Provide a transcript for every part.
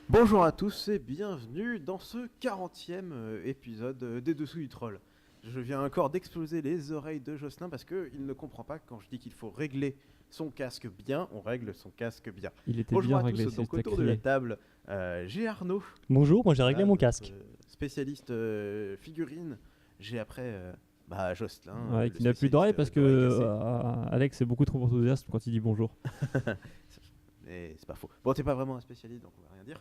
Bonjour à tous et bienvenue dans ce 40e épisode des Dessous du Troll. Je viens encore d'exploser les oreilles de Jocelyn parce qu'il ne comprend pas quand je dis qu'il faut régler son casque bien, on règle son casque bien. Il était Bonjour bien à réglé, tous, c'est donc autour de la table, j'ai Arnaud. Bonjour, moi j'ai réglé mon casque. Spécialiste figurine, j'ai après Jocelyn. Ouais, qui n'a plus d'oreilles parce que Alex est beaucoup trop enthousiaste quand il dit bonjour. Et c'est pas faux. Bon, t'es pas vraiment un spécialiste donc on va rien dire.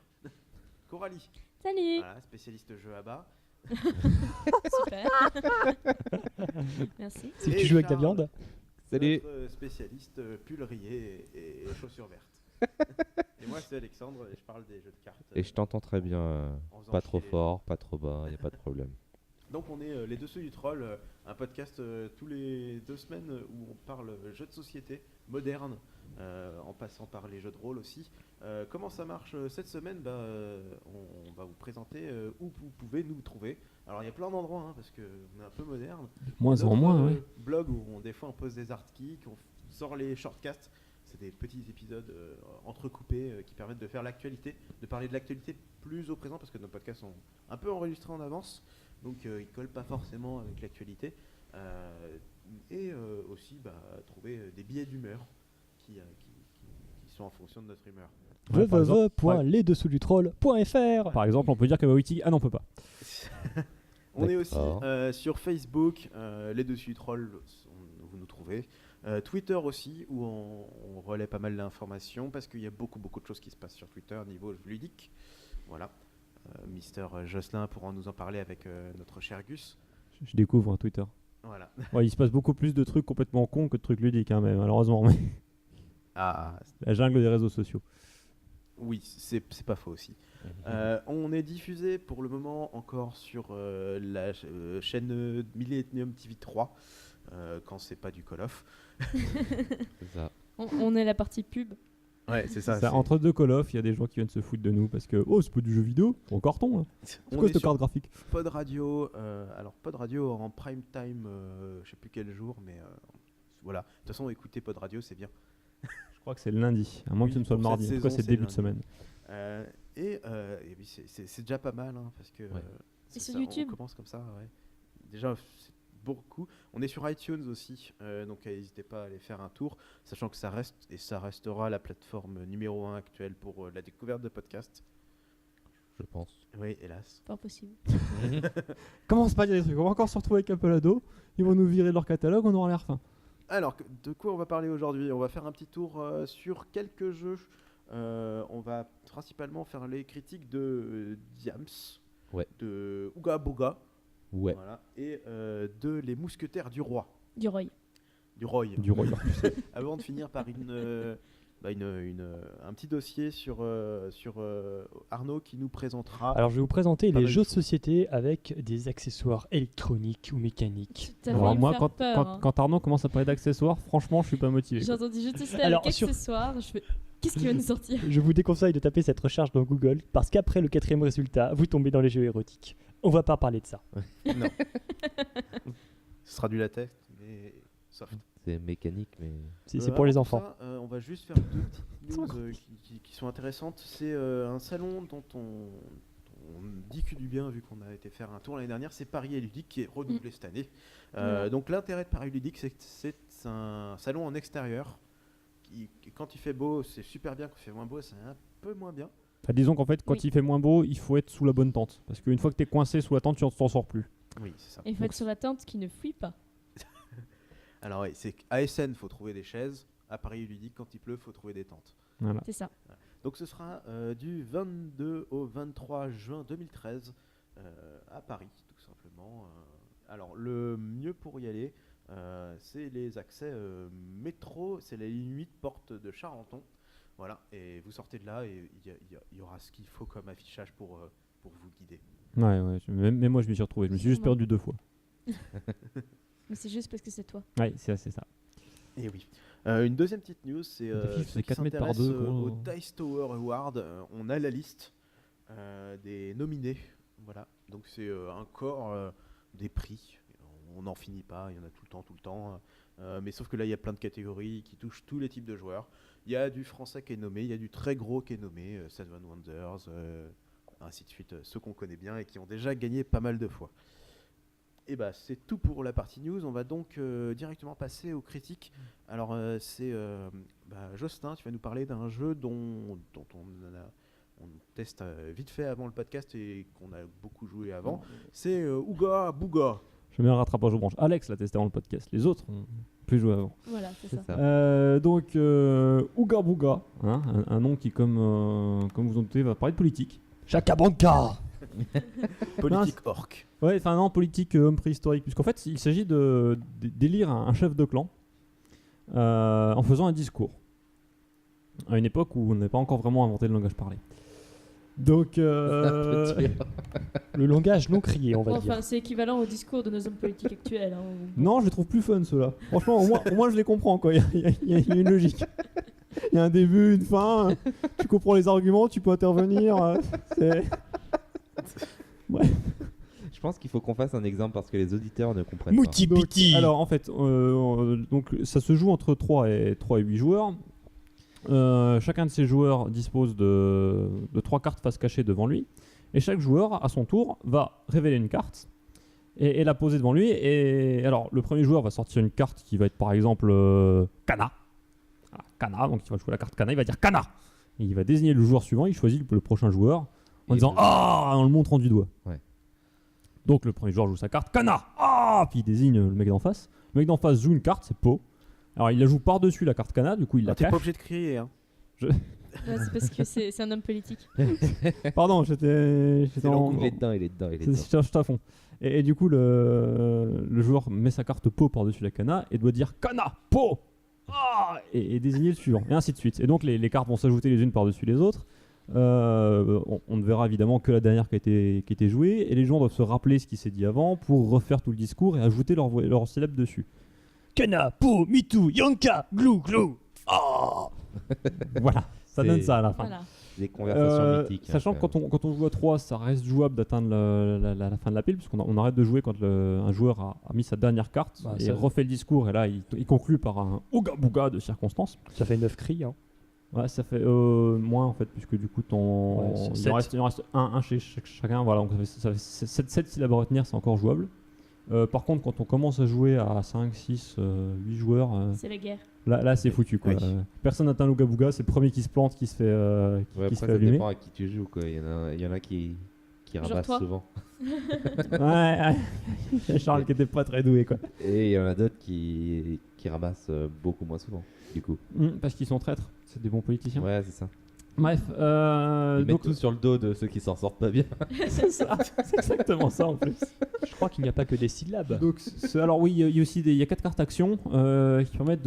Coralie. Salut. Voilà, spécialiste jeu à bas. Super. Merci. C'est que tu joues avec ta Charles, viande. Salut. notre spécialiste pull rayé et chaussures vertes. Et moi c'est Alexandre et je parle des jeux de cartes. Et je t'entends très bien, en faisant pas trop chier. fort, pas trop bas, y a pas de problème. Donc on est les Dessous du Troll, un podcast tous les 2 semaines où on parle jeux de société modernes, en passant par les jeux de rôle aussi. Comment ça marche cette semaine on va vous présenter où vous pouvez nous trouver. Alors il y a plein d'endroits parce qu'on est un peu moderne. Moins en Notre, moins, oui. Blog où des fois on pose des artkicks, on sort les shortcasts. C'est des petits épisodes entrecoupés qui permettent de faire l'actualité, de parler de l'actualité plus au présent parce que nos podcasts sont un peu enregistrés en avance. Donc ils collent pas forcément avec l'actualité. Et aussi trouver des billets d'humeur qui sont en fonction de notre humeur. Ouais, par exemple, www.lesdessoudsdutroll.fr. Par exemple, on peut dire que Wittig... Ah non, on peut pas. On est aussi D'accord. sur Facebook, les Dessous du Troll, vous nous trouvez. Twitter aussi, où on relaie pas mal d'informations, parce qu'il y a beaucoup de choses qui se passent sur Twitter niveau ludique. Voilà. Mister Jocelyn pourra nous en parler avec notre cher Gus. Je découvre Twitter. Voilà. Ouais, il se passe beaucoup plus de trucs complètement cons que de trucs ludiques, mais malheureusement. Mais Ah, la jungle des réseaux sociaux. oui, c'est pas faux aussi. On est diffusé pour le moment encore sur la chaîne Millennium TV 3, quand c'est pas du Call of. C'est ça. On est la partie pub. Ouais, c'est ça. Ça, entre deux Call of, il y a des gens qui viennent se foutre de nous parce que c'est pas du jeu vidéo, c'est en carton. Hein. C'est On quoi est cette sur carte graphique? Pod Radio. Alors Pod Radio en prime time, je sais plus quel jour, mais voilà. De toute façon, écoutez Pod Radio, c'est bien. Je crois que c'est le lundi, à moins Oui, que ce ne soit le pour mardi. cette En tout cas, saison, c'est c'est début de lundi. semaine. Et puis c'est déjà pas mal, parce que Ouais. c'est Et sur ça, YouTube. on commence comme ça, ouais. Déjà, c'est beaucoup. On est sur iTunes aussi, donc n'hésitez pas à aller faire un tour, sachant que ça reste et ça restera la plateforme numéro 1 actuelle pour la découverte de podcasts. Je pense. Oui, hélas. Pas possible. Commence pas à dire des trucs, on va encore se retrouver avec Apple Ado, ils vont nous virer leur catalogue, on aura l'air fin. Alors, de quoi on va parler aujourd'hui? On va faire un petit tour sur quelques jeux. On va principalement faire les critiques de Diams, Ouais. de Ouga Boga, Ouais. voilà, et de Les Mousquetaires du Roi. Du Roy. Du Roy. Du Roy. Avant de finir par un petit dossier sur Arnaud qui nous présentera. Alors je vais vous présenter Pas les mal jeux de de choses. société avec des accessoires électroniques ou mécaniques. T'as Alors failli moi, me faire quand, peur, quand, hein. quand Arnaud commence à parler d'accessoires, franchement, je suis pas motivé. J'ai quoi. entendu jeu de société Alors, avec sur- accessoires. Je fais qu'est-ce qui va nous sortir? Je vous déconseille de taper cette recherche dans Google parce qu'après le 4e résultat, vous tombez dans les jeux érotiques. On va pas parler de ça. Non. Ce sera du latex, mais soft. C'est mécanique, mais. C'est pour les Avant enfants. tout ça, on va juste faire 2 petites news qui sont intéressantes. C'est un salon dont on dit que du bien vu qu'on a été faire un tour l'année dernière. C'est Paris et Ludique qui est renouvelé cette année. Donc l'intérêt de Paris Ludique, c'est que c'est un salon en extérieur. Quand il fait beau, c'est super bien. Quand il fait moins beau, c'est un peu moins bien. Enfin, disons qu'en fait, quand Oui. il fait moins beau, il faut être sous la bonne tente. Parce qu'une fois que t'es coincé sous la tente, tu t'en sors plus. Oui, c'est ça. Et il faut être sur la tente qui ne fuit pas. Alors oui, c'est qu'à SN, faut trouver des chaises. À Paris Ludique, quand il pleut, faut trouver des tentes. Voilà. C'est ça. Donc ce sera du 22 au 23 juin 2013 à Paris, tout simplement. Alors le mieux pour y aller, c'est les accès métro, c'est la ligne 8 porte de Charenton. Voilà, et vous sortez de là et il y aura ce qu'il faut comme affichage pour vous guider. Ouais, mais moi je m'y suis retrouvé. Je me suis juste Sûrement. perdu 2 fois. Mais c'est juste parce que c'est toi. Ouais, c'est ça. Et oui. Une deuxième petite news, c'est Des fifs, ceux c'est qui 4 mètres par s'intéressent 2, au gros. Dice Tower Award. On a la liste des nominés. Voilà, donc c'est un corps des prix. On n'en finit pas, il y en a tout le temps. Mais sauf que là, il y a plein de catégories qui touchent tous les types de joueurs. Il y a du français qui est nommé, il y a du très gros qui est nommé, Seven Wonders, ainsi de suite, ceux qu'on connaît bien et qui ont déjà gagné pas mal de fois. Et bah c'est tout pour la partie news. On va donc directement passer aux critiques. Alors c'est Jocelyn, tu vas nous parler d'un jeu dont on teste vite fait avant le podcast et qu'on a beaucoup joué avant. C'est Ooga Booga. Je mets un rattrapage aux branches. Alex l'a testé avant le podcast. Les autres ont plus joué avant. Voilà, c'est C'est ça. ça. Donc, Ooga Booga, hein, un nom qui, comme vous en doutez, va parler de politique. Chaka Banka. Politique orc. Ouais, enfin non, politique homme préhistorique. Puisqu'en fait, il s'agit d'élire un chef de clan en faisant un discours. À une époque où on n'avait pas encore vraiment inventé le langage parlé. Donc, Le langage non crié, on va dire. Enfin, c'est équivalent au discours de nos hommes politiques actuels. Hein, où- non, je les trouve plus fun ceux-là. Franchement, au moins je les comprends quoi. Il y a une logique. Il y a un début, une fin. Tu comprends les arguments, tu peux intervenir. C'est... Je pense qu'il faut qu'on fasse un exemple parce que les auditeurs ne comprennent Mouti Donc, piti. alors en fait, donc ça se joue entre 3 et 8 joueurs. Chacun de ces joueurs dispose de 3 cartes face cachée devant lui. Et chaque joueur, à son tour, va révéler une carte et la poser devant lui. Et alors, le premier joueur va sortir une carte qui va être par exemple Kana. Voilà, Kana, donc il va jouer la carte Kana, il va dire Kana. Et il va désigner le joueur suivant, il choisit le prochain joueur en Et disant le- Ah en le montrant du doigt. Ouais. Donc le premier joueur joue sa carte Kana. Ah puis il désigne le mec d'en face. Le mec d'en face joue une carte, c'est Po. Alors il la joue par-dessus la carte Kana, du coup il la T'es cache. pas obligé de crier. Hein. Ouais, c'est parce que c'est un homme politique. Pardon, j'étais C'est long, Il est dedans, il est dedans, il est dedans. j'étais à fond. Et du coup, le joueur met sa carte Po par-dessus la Kana et doit dire Kana, Po ah et désigner le suivant, et ainsi de suite. Et donc les cartes vont s'ajouter les unes par-dessus les autres. On ne verra évidemment que la dernière qui a été jouée, et les gens doivent se rappeler ce qui s'est dit avant pour refaire tout le discours et ajouter leur syllabe dessus. Kana, Po, Mitu, Yanka, Glou, Glou. Ah. Voilà, ça donne ça à la fin. Voilà. Des conversations mythiques. Sachant que quand on joue à 3, ça reste jouable d'atteindre la fin de la pile, puisqu'on on arrête de jouer quand un joueur a mis sa dernière carte Bah, et ça- refait le discours, et là il conclut par un Ooga Booga de circonstance. Ça fait 9 cris. Hein. Ouais, ça fait moins en fait, puisque du coup Ouais, il en reste un chez chacun, voilà, donc ça fait 7 syllabes à retenir, c'est encore jouable. Par contre, quand on commence à jouer à 5, 6, 8 joueurs, C'est la guerre. là c'est foutu quoi. Oui. Personne n'atteint l'Ooga Booga, c'est le premier qui se plante, qui se fait, Ouais, qui se après, fait ça allumer. dépend à qui tu joues. Quoi. Il y en a qui Genre ramassent toi. souvent. Ouais, Charles qui était pas très doué quoi. Et il y en a d'autres qui ramassent beaucoup moins souvent, du coup. Parce qu'ils sont traîtres, c'est des bons politiciens. Ouais, c'est ça. Bref, Ils donc mettent tout sur le dos de ceux qui s'en sortent pas bien. c'est ça, c'est exactement ça en plus. Je crois qu'il n'y a pas que des syllabes. Donc, alors oui, il y a aussi il y a 4 cartes actions qui permettent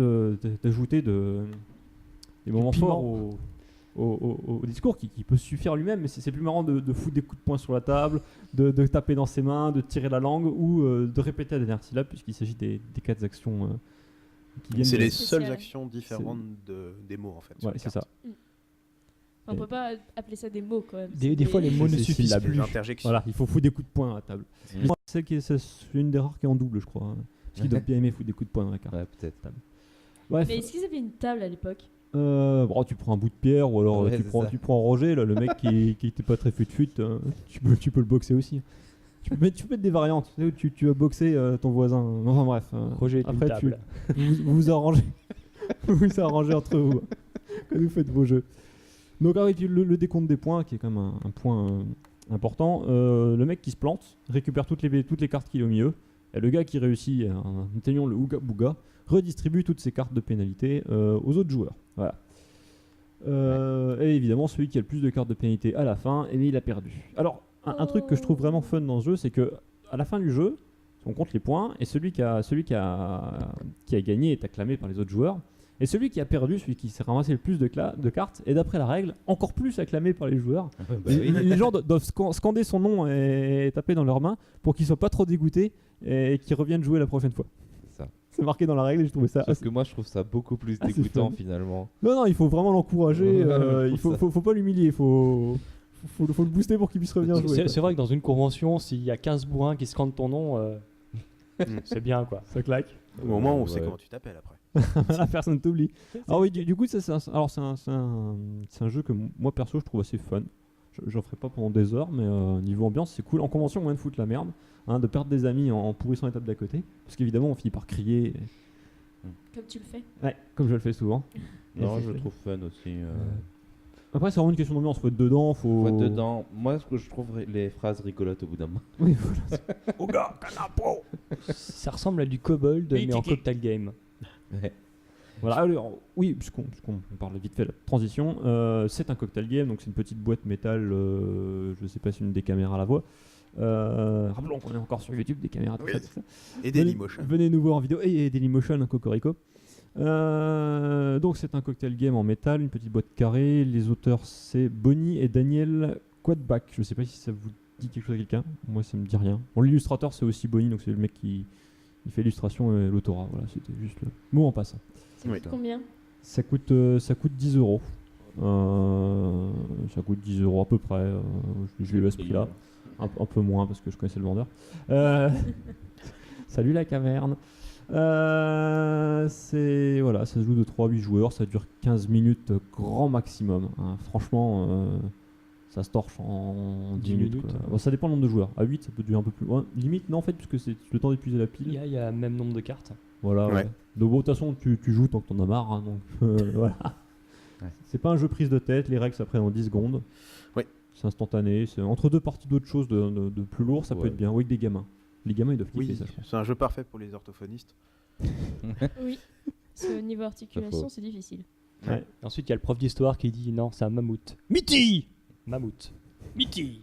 d'ajouter des moments piment. forts au discours qui peut suffire lui-même, mais c'est plus marrant de foutre des coups de poing sur la table, de taper dans ses mains, de tirer la langue ou de répéter la dernière syllabe, puisqu'il s'agit des 4 actions qui viennent C'est de- les Spécial. seules actions différentes des mots en fait. sur Ouais, les c'est cartes. ça. On peut pas appeler ça des mots quand même. Des fois, les mots ne c'est suffisent syllabes. plus. Les interjections. Voilà, il faut foutre des coups de poing à la table. Mm. Moi, c'est une des rares qui est en double, je crois. Hein. Parce qu'ils doivent bien aimer foutre des coups de poing dans la carte. Ouais, peut-être. Bref, Mais est-ce qu'ils avaient une table à l'époque? bon, tu prends un bout de pierre ou alors Ouais, tu c'est prends ça. Roger, là, le mec qui était pas très fut-fut, tu peux le boxer aussi. Tu peux mettre des variantes, tu sais, où tu vas boxer ton voisin. Enfin bref. Roger est une après, table. vous arrangez. Vous vous arrangez entre vous quand vous faites vos jeux. Donc avec le décompte des points, qui est quand même un point important, le mec qui se plante récupère toutes les cartes qu'il a au milieu, et le gars qui réussit en atteignant le Ooga Booga redistribue toutes ses cartes de pénalité aux autres joueurs. Voilà. Et évidemment, celui qui a le plus de cartes de pénalité à la fin, il a perdu. Alors, un truc que je trouve vraiment fun dans ce jeu, c'est que à la fin du jeu, on compte les points, et celui qui a gagné est acclamé par les autres joueurs. Et celui qui a perdu, celui qui s'est ramassé le plus de cartes, est d'après la règle encore plus acclamé par les joueurs. Bah oui. Les gens doivent scander son nom et taper dans leurs mains pour qu'ils soient pas trop dégoûtés et qu'ils reviennent jouer la prochaine fois. C'est ça. C'est marqué dans la règle et je trouvais ça Sauf que moi, je trouve ça beaucoup plus assez dégoûtant fun. finalement. Non, il faut vraiment l'encourager. Ouais, Il faut faut pas l'humilier. Faut le booster pour qu'il puisse revenir jouer. C'est quoi. c'est vrai que dans une convention, s'il y a 15 bourrins qui scandent ton nom, c'est bien quoi. Ça claque. Au moins, on sait Ouais. comment tu t'appelles après. La personne t'oublie. Ah oui, du coup, ça, c'est un jeu que moi perso je trouve assez fun. J'en ferai pas pendant des heures, mais niveau ambiance, c'est cool. En convention, moyen de foutre la merde, de perdre des amis en pourrissant l'étape d'à côté, parce qu'évidemment, on finit par crier. Comme tu le fais. Ouais, comme je le fais souvent. Et Non, c'est je fait. trouve fun aussi. Après, c'est vraiment une question d'ambiance. Faut être dedans, faut. Faut être dedans. Moi, ce que je trouve les phrases rigolotes au bout d'un moment. Oui, voilà. Oh gars, canapo. Ça ressemble à du Kobold, mais en cocktail game. Ouais. Voilà, alors, oui, puisqu'on parle vite fait de la transition, c'est un cocktail game, donc c'est une petite boîte métal, je sais pas si une des caméras la voit. Rappelons qu'on est encore sur YouTube, des caméras, tout Oui. ça, tout ça. Et Dailymotion. Venez nous voir en vidéo, et Dailymotion, un cocorico. Donc c'est un cocktail game en métal, une petite boîte carrée, les auteurs c'est Bonnie et Daniel Quadback, je sais pas si ça vous dit quelque chose à quelqu'un, moi ça me dit rien. Bon, l'illustrateur c'est aussi Bonnie, donc c'est le mec qui fait l'illustration et l'autorat, voilà, c'était juste le mot en passant. Ça Oui. coûte combien? Ça coûte 10 euros. Ça coûte 10 euros à peu près. Je l'ai eu à ce prix-là. Un peu moins parce que je connaissais le vendeur. Salut la caverne. Voilà, ça se joue de 3-8 joueurs. Ça dure 15 minutes grand maximum. Franchement, ça se torche en 10 minutes. minutes. Quoi. Bon, ça dépend du nombre de joueurs. À 8, ça peut durer un peu plus. Ouais, limite, non, en fait, puisque c'est le temps d'épuiser la pile. Il y a le même nombre de cartes. Voilà, Ouais. ouais. Donc, bon, de toute façon, tu joues tant que t'en as marre. Hein, donc, voilà. Ouais. C'est pas un jeu prise de tête. Les règles s'apprennent en 10 secondes. Ouais. C'est instantané. C'est entre deux parties d'autres choses de plus lourd, ça peut Ouais. être bien. Oui, avec des gamins. Les gamins, ils doivent kiffer Oui, ça, je pense. c'est un jeu parfait pour les orthophonistes. Oui. Parce que niveau articulation, faux. c'est difficile. Ouais. Et ensuite, il y a le prof d'histoire qui dit non, c'est un mammouth. Miti Mammouth. Miti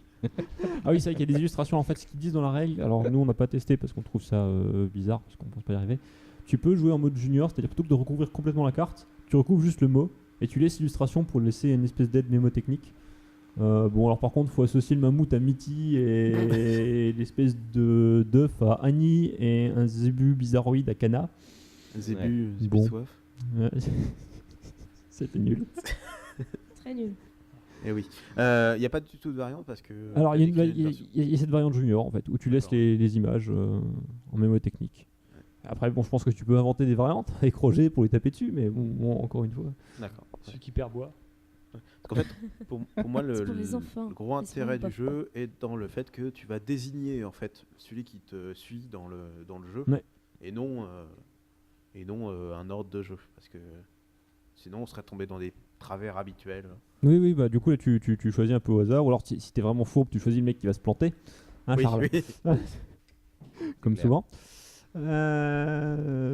Ah oui, c'est vrai qu'il y a des illustrations. En fait, ce qu'ils disent dans la règle, alors nous, on n'a pas testé parce qu'on trouve ça bizarre, parce qu'on pense pas y arriver. Tu peux jouer en mode junior, c'est-à-dire plutôt que de recouvrir complètement la carte, tu recouvres juste le mot et tu laisses l'illustration pour laisser une espèce d'aide mémotechnique. Bon, alors par contre, il faut associer le mammouth à Mitty et l'espèce de d'œuf à Annie et un zébu bizarroïde à Kana. Zébu, Zébu Bon. soif. Ouais. C'était nul. Très nul. Et oui. Il n'y a pas du tout de variante parce que. Alors, il y a une- avec il y a- version- il y a cette variante junior en fait, où tu laisses D'accord. les images en mémotechnique. Après, bon, je pense que tu peux inventer des variantes avec Roger pour les taper dessus, mais bon, encore une fois. D'accord. Celui qui perd bois. Parce qu'en fait, pour moi, C'est pour les enfants. le gros Ils sont intérêt pas du jeu est dans le fait que tu vas désigner en fait celui qui te suit dans le jeu Ouais. et non un ordre de jeu parce que sinon on serait tombé dans des travers habituels. Oui, bah du coup, là, tu choisis un peu au hasard, ou alors si t'es vraiment fourbe, tu choisis le mec qui va se planter. Hein, Oui, Charles oui. Comme Clair. souvent.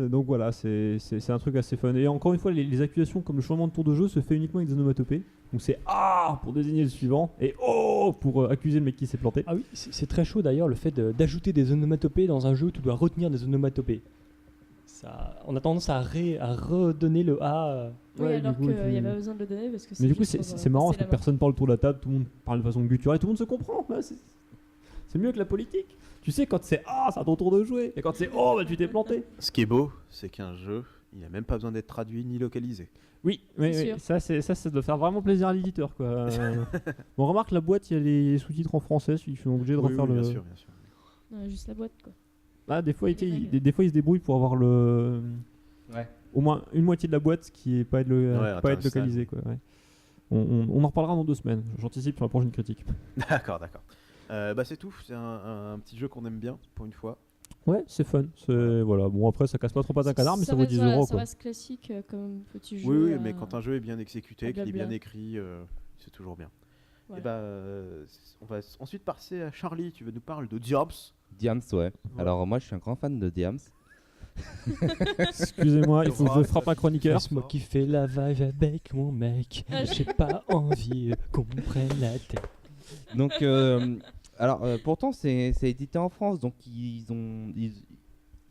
Donc voilà, c'est un truc assez fun. Et encore une fois, les accusations comme le changement de tour de jeu se fait uniquement avec des onomatopées. Donc c'est A pour désigner le suivant et O pour accuser le mec qui s'est planté. Ah oui, c'est très chaud d'ailleurs le fait d'ajouter des onomatopées dans un jeu où tu dois retenir des onomatopées. Ça, on a tendance à redonner le A. Oui, Ouais, alors du coup, qu'il tu- n'y a pas besoin de le donner parce que Mais du coup, juste c'est pour, c'est marrant parce passer que la main. personne parle autour de la table, tout le monde parle de façon gutturale, tout le monde se comprend. Ouais, c'est mieux que la politique. Tu sais, quand c'est A, c'est à ton tour de jouer. Et quand c'est O, bah, tu t'es planté. Ce qui est beau, c'est qu'un jeu, il n'a même pas besoin d'être traduit ni localisé. Oui, C'est sûr. ça doit faire vraiment plaisir à l'éditeur, quoi. On remarque la boîte, il y a les sous-titres en français, ils sont obligés de Oui, refaire oui, le. bien sûr, bien sûr. Non, juste la boîte quoi. Ah, des fois, Les règles. des fois, ils se débrouillent pour avoir le. Ouais. Au moins une moitié de la boîte qui est pas être, Ouais, pas être intéressant. localisée, quoi. Ouais. On en reparlera dans 2 semaines. J'anticipe sur la prochaine critique. D'accord, d'accord. Bah c'est tout, c'est un petit jeu qu'on aime bien pour une fois. Ouais, c'est fun. Voilà. Bon, après, ça casse pas trop pas un canard, mais ça vaut 10 reste- euros, Ça quoi. reste classique comme petit jeu. Oui, oui, à- mais quand un jeu est bien exécuté, qu'il est bien blabla. écrit, c'est toujours bien. Voilà. Et bah, on va ensuite passer à Charlie. Tu veux nous parler de Diabs. Diams, ouais. Alors moi je suis un grand fan de Diams. Excusez-moi, il faut que je frappe un chroniqueur. Laisse-moi kiffer la vibe avec mon mec. Ah, J'ai pas envie qu'on me prenne la tête. Donc pourtant c'est édité en France, donc ils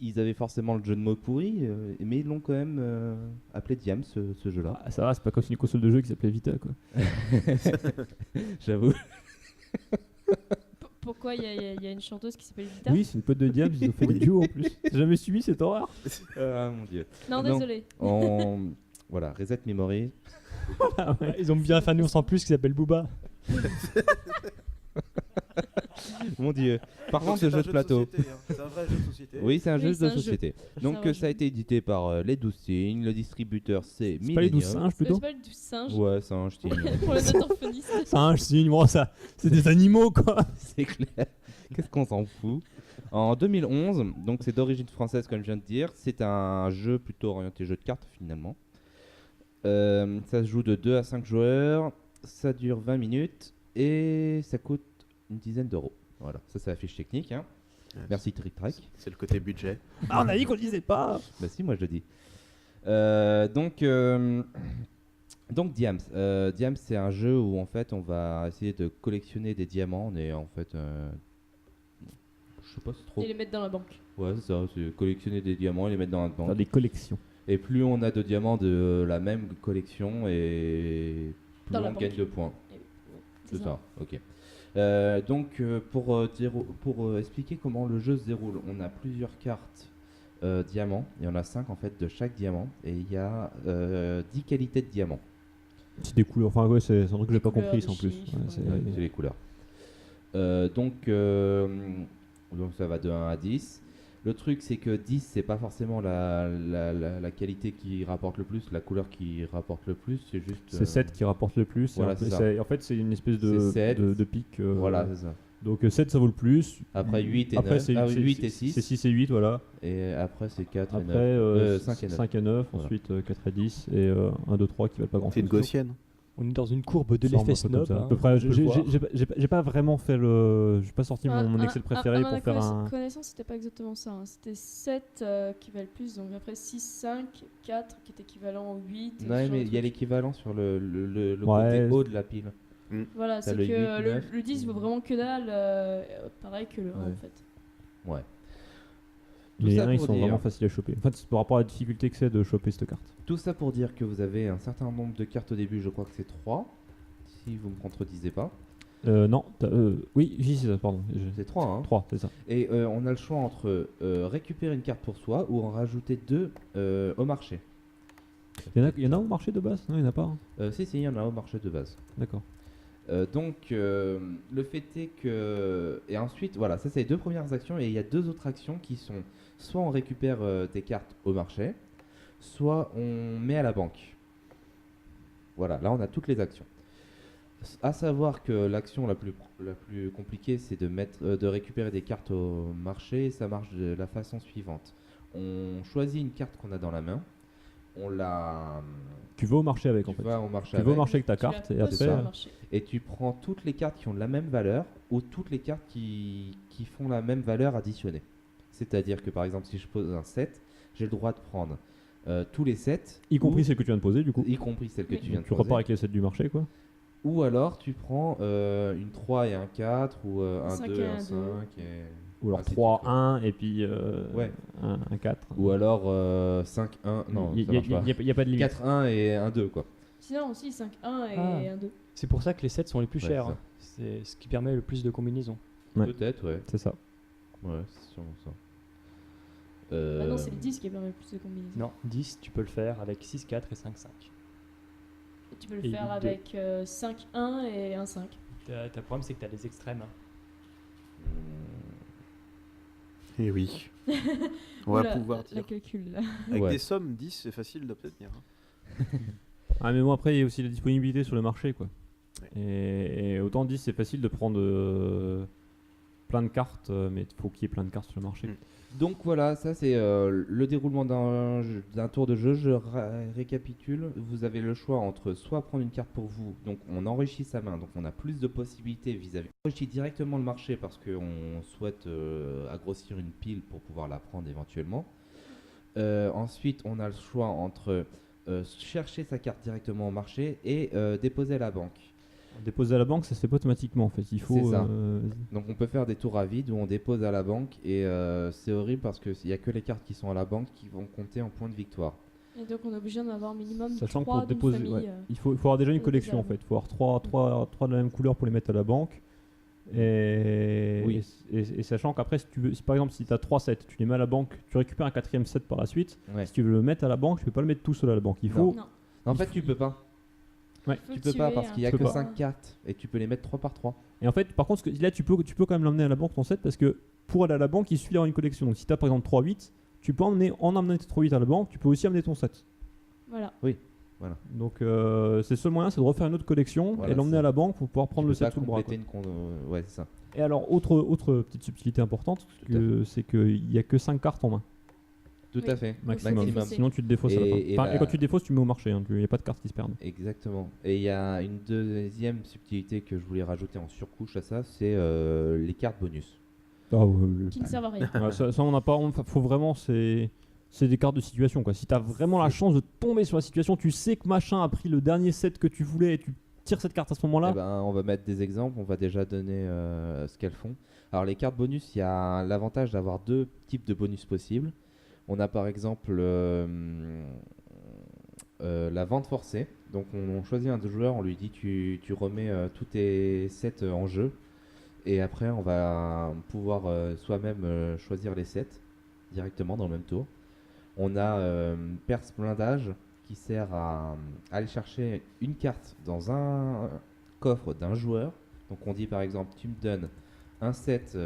ils avaient forcément le jeu de mots pourri, mais ils l'ont quand même appelé Diams, ce jeu-là. Ah, ça va, c'est pas comme une console de jeu qui s'appelait Vita, quoi. J'avoue. Pourquoi il y a une chanteuse qui s'appelle Vita? Oui, c'est une pote de Diams, ils ont fait des duos en plus. J'ai jamais suivi cette horreur. Ah mon dieu. Non, Non. désolé. Voilà, Reset Memory. Ah ouais. Ils ont bien fait un ours en plus qui s'appelle Booba. Mon dieu. Par contre, C'est ce un jeu de plateau. société, hein. C'est un vrai jeu de société. Oui, c'est un Oui, jeu c'est de un jeu. société. C'est Donc un vrai ça a jeu. été édité par les 12 Signes, le distributeur c'est C'est pas les 12 Millennium. singes plutôt? C'est pas le 12 singes Ouais, c'est un Signes. pour les orthophonistes. Singes, signes, bon, ça, c'est des animaux quoi. C'est clair. Qu'est-ce qu'on s'en fout? En 2011, donc c'est d'origine française comme je viens de dire, c'est un jeu plutôt orienté jeu de cartes finalement. Ça se joue de 2 à 5 joueurs, ça dure 20 minutes et ça coûte une dizaine d'euros. Voilà, ça c'est la fiche technique. Hein. Ouais, Merci Trick Track. C'est le côté budget. Ah, on a dit qu'on le disait pas. Bah si, moi je le dis. Donc Diams. Diams c'est un jeu où en fait on va essayer de collectionner des diamants. On est en fait... je sais pas, c'est trop... Et les mettre dans la banque. Ouais, c'est ça, c'est collectionner des diamants et les mettre dans la banque. Faire des collections. Et plus on a de diamants de la même collection et plus Dans la on banque. gagne de points. Et- ouais, C'est ça, ok. Pour expliquer comment le jeu se déroule, on a plusieurs cartes diamants. Il y en a 5 en fait de chaque diamant et il y a 10 qualités de diamants. C'est des couleurs, enfin ouais, c'est un truc que j'ai Des pas couleurs, compris des ça, en plus. chiffres, Ouais, c'est- ouais. C'est les couleurs. Donc ça va de 1 à 10. Le truc c'est que 10 c'est pas forcément la qualité qui rapporte le plus, la couleur qui rapporte le plus, c'est juste... C'est 7 qui rapporte le plus. voilà, et c'est ça. en fait, c'est une espèce C'est 7. de pic. Voilà, c'est ça. Donc 7 ça vaut le plus. Après 8 et Après 9. c'est Ah oui, 8 et 6. C'est 6 et 8, voilà. Et après c'est 4 et Après 9. 5 et 9. 5 et 9, Voilà. ensuite 4 et 10 et 1, 2, 3 qui valent pas grand chose. C'est une gaussienne. On est dans une courbe de l'effet snob. À hein, peu près, on peut le voir. j'ai pas vraiment fait le. J'ai pas sorti mon Excel préféré à pour ma faire un. connaissance, c'était pas exactement ça. Hein. C'était 7 qui valent plus, donc après 6, 5, 4 qui est équivalent au 8. ce Non, genre mais de il y a truc. l'équivalent sur le Ouais. côté haut de la pile. Voilà, T'as c'est le que 8, 9. le 10 vaut vraiment que dalle, pareil que le 1 Ouais. en fait. Ouais. Tout Les ça 1 ils pour sont dire- vraiment faciles à choper. En fait, c'est par rapport à la difficulté que c'est de choper cette carte. Tout ça pour dire que vous avez un certain nombre de cartes au début, je crois que c'est 3. Si vous me contredisez pas. Non, oui, c'est ça, pardon. C'est 3, hein. 3, c'est ça. Et on a le choix entre récupérer une carte pour soi ou en rajouter 2 au marché. Il y en a au marché de base? Non, il y en a pas. Hein. Si, il y en a au marché de base. D'accord. Le fait est que... Et ensuite, voilà, ça c'est les 2 premières actions. Et il y a 2 autres actions qui sont soit on récupère tes cartes au marché, soit on met à la banque. Voilà, là on a toutes les actions. À savoir que l'action la plus compliquée, c'est de récupérer des cartes au marché. Ça marche de la façon suivante. On choisit une carte qu'on a dans la main. On la... Tu vas au marché avec en Tu fait. vas au marché Tu vas au avec. marché avec ta Tu la carte et poses après. sur le ça. marché. Et tu prends toutes les cartes qui ont la même valeur ou toutes les cartes qui font la même valeur additionnée. C'est-à-dire que par exemple, si je pose un 7, j'ai le droit de prendre tous les 7, Y compris celle que tu viens de poser du coup. y compris celle que Oui. tu viens de Tu poser. repars avec les 7 du marché quoi. Ou alors tu prends une 3 et un 4 ou un 5 2 et et un un 2. 5. Ou alors ainsi de 3, suite, quoi. 1 et puis Ouais. un 4. Ou alors 5, 1. Non, il ça marche pas. n'y a pas de limite. 4, 1 et 1, 2 quoi. Sinon aussi 5, 1 et Ah. 1, 2. C'est pour ça que les 7 sont les plus Ouais, chers. c'est hein. C'est ce qui permet le plus de combinaisons. Ouais. Peut-être, ouais. C'est ça. Ouais, c'est sûrement ça. Maintenant c'est le 10 qui permet le plus de combinaisons. Non, 10, tu peux le faire avec 6, 4 et 5, 5. Et tu peux le Et faire 2. avec 5, 1 et 1, 5. Ta problème, c'est que tu as les extrêmes. Et oui. On va Oula, pouvoir la dire. calcul là. Avec Ouais. des sommes 10, c'est facile d'obtenir. Hein. Ah mais bon après il y a aussi la disponibilité sur le marché quoi. Ouais. Et autant 10 c'est facile de prendre plein de cartes mais il faut qu'il y ait plein de cartes sur le marché. Donc voilà, ça c'est le déroulement d'un tour de jeu. Je récapitule. Vous avez le choix entre soit prendre une carte pour vous, donc on enrichit sa main, donc on a plus de possibilités vis-à-vis. On enrichit directement le marché parce qu'on souhaite agrossir une pile pour pouvoir la prendre éventuellement. Ensuite, on a le choix entre chercher sa carte directement au marché et déposer à la banque. Déposer à la banque, ça se fait pas automatiquement en fait. Il faut. C'est ça. Donc on peut faire des tours à vide où on dépose à la banque et c'est horrible parce qu'il n'y a que les cartes qui sont à la banque qui vont compter en points de victoire. Et donc on est obligé d'en avoir minimum Sachant que 3 pour d'une déposer, famille. ouais, il faut avoir déjà une déposer collection à en la fait. Il faut avoir trois de la même couleur pour les mettre à la banque. Et, Oui. et sachant qu'après, si par exemple, si tu as 3 sets, tu les mets à la banque, tu récupères un 4ème set par la suite. Ouais. Si tu veux le mettre à la banque, tu peux pas le mettre tout seul à la banque. Il Non. faut. Non. En fait, tu peux pas. Ouais. Faut Tu le peux pas tuer, parce hein. qu'il y a Tu que peux pas. 5 cartes et tu peux les mettre 3 par 3. Et en fait, par contre, là, tu peux quand même l'emmener à la banque ton set parce que pour aller à la banque, il suffit d'avoir une collection. Donc si tu as par exemple 3-8, tu peux emmener tes 3-8 à la banque, tu peux aussi amener ton set. Voilà. Donc c'est le seul moyen, c'est de refaire une autre collection Voilà, et l'emmener c'est- à la banque pour pouvoir prendre le set sous le bras. compléter une ouais, c'est ça. Et alors, autre petite subtilité importante, Tout à c'est qu'il n'y a que 5 cartes en main Tout Oui. à fait. maximum. Maximum. Sinon, tu te défausses à la fin. Et Enfin, la- et quand tu te défausses, tu mets au marché. Il n'y a pas de cartes qui se perdent. Exactement. Et il y a une deuxième subtilité que je voulais rajouter en surcouche à ça, c'est les cartes bonus. Qui ne servent à rien. Ouais, ça, on n'a pas. Faut vraiment. C'est des cartes de situation. Quoi. Si tu as vraiment la chance de tomber sur la situation, tu sais que machin a pris le dernier set que tu voulais et tu tires cette carte à ce moment-là. Eh ben, on va mettre des exemples, on va déjà donner ce qu'elles font. Alors les cartes bonus, il y a l'avantage d'avoir 2 types de bonus possibles. On a par exemple la vente forcée. Donc on choisit un joueur, on lui dit tu remets tous tes sets en jeu. Et après on va pouvoir soi-même choisir les sets directement dans le même tour. On a Perce blindage qui sert à aller chercher une carte dans un coffre d'un joueur. Donc on dit par exemple tu me donnes un set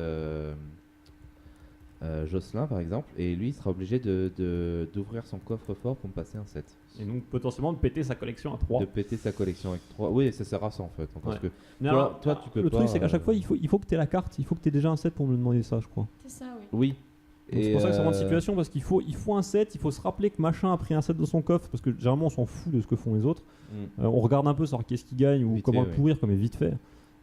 Jocelyn par exemple et lui il sera obligé d'ouvrir son coffre-fort pour me passer un set. Et donc potentiellement de péter sa collection à 3. De péter sa collection avec 3. Oui, ça sert à ça en fait. Parce Ouais. que Mais toi- alors, toi, tu peux le pas, truc, c'est qu'à chaque fois, il faut que tu aies la carte. Il faut que tu aies déjà un set pour me demander ça, je crois. C'est ça, oui. oui. Donc c'est pour ça que c'est vraiment une situation parce qu'il faut un set, il faut se rappeler que machin a pris un set de son coffre parce que généralement on s'en fout de ce que font les autres. On regarde un peu savoir qu'est-ce qui gagne ou Vite comment fait, le pourrir comme est vite fait.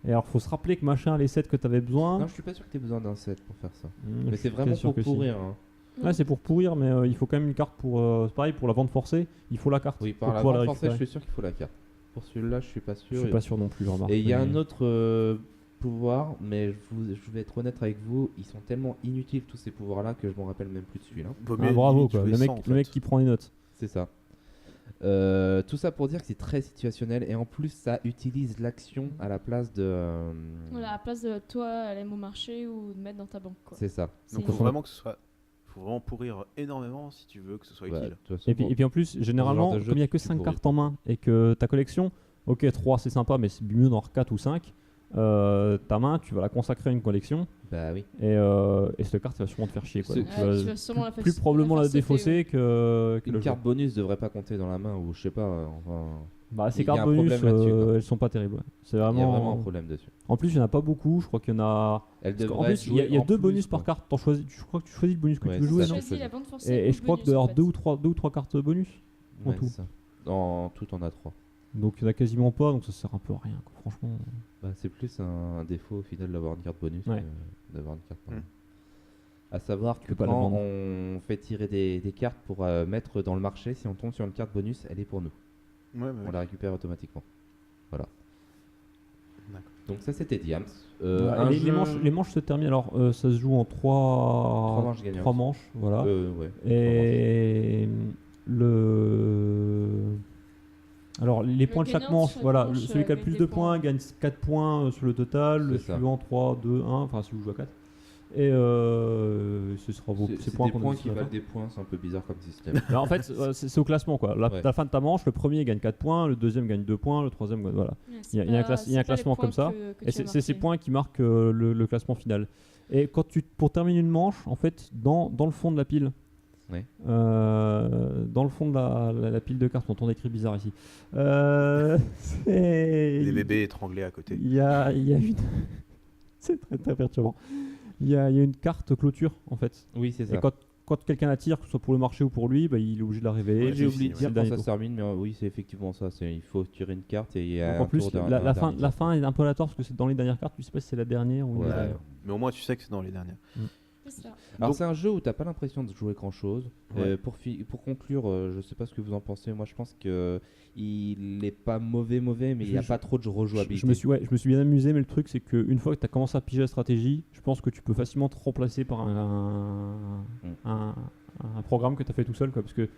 Et alors faut se rappeler que machin a les sets que tu avais besoin. Non, je suis pas sûr que tu aies besoin d'un set pour faire ça. Je Mais suis c'est vraiment très sûr pour que si. pourrir. Hein. Ouais, c'est pour pourrir, mais il faut quand même une carte pour. C'est pareil pour la vente forcée, il faut la carte. Oui, pour par la pouvoir vente la forcée, je récupérer. suis sûr qu'il faut la carte. Pour celui-là, je suis pas sûr. Je suis pas sûr non plus, je remarque. Et il y a mais- un autre pouvoir, mais je vais être honnête avec vous, ils sont tellement inutiles tous ces pouvoirs-là que je m'en rappelle même plus de celui-là. Vaut Ah, mieux bravo limite quoi, jouer le mec, 100, en le mec fait. qui prend les notes. C'est ça. Tout ça pour dire que c'est très situationnel et en plus ça utilise l'action à la place de. Voilà, à la place de toi aller au marché ou de mettre dans ta banque. Quoi. C'est ça. Donc C'est- faut vraiment que ce soit. Faut vraiment pourrir énormément si tu veux que ce soit Ouais, utile. de toute façon, Et puis en plus, généralement, de jeu, comme il n'y a que tu 5 pourrais cartes en main et que ta collection, ok 3 c'est sympa, mais c'est mieux d'en avoir 4 ou 5. Ta main, tu vas la consacrer à une collection bah oui. et cette carte va sûrement te faire chier. Quoi. C'est- Donc, Tu vas sûrement la faire- plus probablement la faire sauter, défausser ouais. que Une le carte bonus devrait pas compter dans la main ou je sais pas. Enfin, Bah, ces il y a cartes un bonus, problème là-dessus, quoi. elles sont pas terribles. Ouais. C'est il y a vraiment. vraiment un problème dessus. En plus, il n'y en a pas beaucoup. Je crois qu'il y en a. Elle Parce qu'en devrait plus, il y a, jouer il y a en 2 plus, bonus quoi. par carte. Je crois que tu choisis le bonus que Ouais, tu veux c'est jouer. ça, non je Choisis sais. la vente forcée. Et ou je crois que bonus, doit y en avoir fait. 2 ou 3 cartes bonus. En Ouais, tout. c'est ça. En tout, on a 3. Donc il n'y en a quasiment pas. Donc ça sert un peu à rien. Quoi. Franchement. Bah, c'est plus un défaut au final d'avoir une carte bonus Ouais. que d'avoir une carte. Mm. À savoir que peux pas la quand vendre. on fait tirer des cartes pour mettre dans le marché, si on tombe sur une carte bonus, elle est pour nous. Ouais, On la récupère automatiquement. Voilà. D'accord. Donc ça c'était Diams. Ouais, Un les jeu- manches se terminent. Alors ça se joue en 3 manches gagnantes. 3 manches. Voilà. Ouais. Et le. Alors les points de chaque gagnant manche, sur chaque voilà, manche, celui qui a le gagne plus des de points. points gagne 4 points sur le total, le C'est ça. suivant 3, 2, 1, enfin celui qui joue à 4. Et ce sera vos C'est ces c'est points des qu'on a points dit qui à la valent fin. des points, c'est un peu bizarre comme système. Alors, en fait, c'est au classement quoi. Ouais. À la fin de ta manche, le premier gagne 4 points, le deuxième gagne 2 points, le troisième gagne. Voilà. Ouais, Il y a un c'est classe- il y a un pas les classement points comme ça. que Et tu as c'est ces marqués. points qui marquent le classement final. Et pour terminer une manche, en fait, dans le fond de la pile, Ouais. dans le fond de la pile de cartes, on entend des cris bizarres ici. Les bébés étranglés à côté. Il y a une. C'est très très perturbant. Il y a une carte clôture en fait. Oui, c'est ça. Et quand quelqu'un la tire, que ce soit pour le marché ou pour lui, bah, il est obligé de la révéler. Ouais, J'ai c'est oublié de fini, dire c'est le quand dernier ça se tour. termine, mais oui, c'est effectivement ça. Il faut tirer une carte et il y a Donc, un en plus, tour d'un- la un fin, dernier la tour. fin est un peu aléatoire parce que c'est dans les dernières cartes. Tu sais pas si c'est la dernière ou une Ouais. des dernières. Mais au moins tu sais que c'est dans les dernières. C'est ça. Alors Donc- c'est un jeu où t'as pas l'impression de jouer grand chose. Ouais. Pour conclure, je sais pas ce que vous en pensez. Moi, je pense que il est pas mauvais, mais il y a Je- pas trop de rejouabilité. Je me suis bien amusé, mais le truc c'est qu'une fois que tu as commencé à piger la stratégie, je pense que tu peux facilement te remplacer par un programme que tu as fait tout seul, quoi, parce que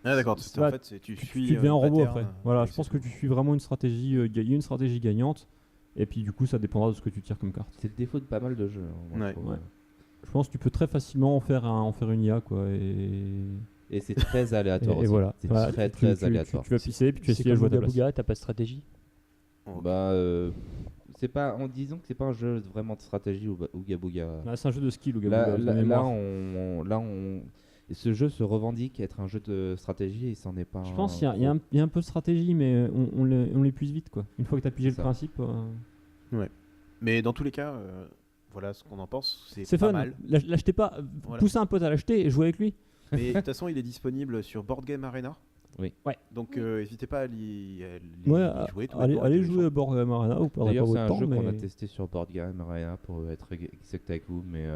Ah d'accord, c'est en pas- fait, tu tu suis deviens un robot pattern, après. Voilà, je et pense c'est que tout. tu suis vraiment une stratégie, il y a une stratégie gagnante, et puis du coup ça dépendra de ce que tu tires comme carte. C'est le défaut de pas mal de jeux. Hein, moi, je Ouais. trouve. Ouais. Je pense que tu peux très facilement en faire une IA, quoi, Et c'est très aléatoire. et aussi. voilà. C'est Voilà, très aléatoire. Tu vas pisser, puis tu C'est essayes à comme jouer à ta Booga place. Booga, t'as pas de stratégie. Ok. Bah, c'est pas, en disant que c'est pas un jeu vraiment de stratégie ou Ouga Booga. Là, c'est un jeu de skill, ou Ce jeu se revendique être un jeu de stratégie et c'en est pas. Je pense qu'il y a un peu de stratégie, mais on l'épuise vite, quoi. Une fois que tu as pigé le Ça. principe, Mais dans tous les cas, voilà ce qu'on en pense. c'est pas fun. mal. L'achetez pas, Voilà. poussez un pote à l'acheter et jouez avec lui. Mais de toute façon, il est disponible sur Board Game Arena. Oui. Ouais. Donc Oui. n'hésitez pas à l'y Ouais, jouer. tous les allez, jours, allez tous les jouer à jours. Board Game Arena, vous perdrez pas D'ailleurs, c'est votre un temps. jeu qu'on a Mais... testé sur Board Game Arena pour être exact avec vous, mais.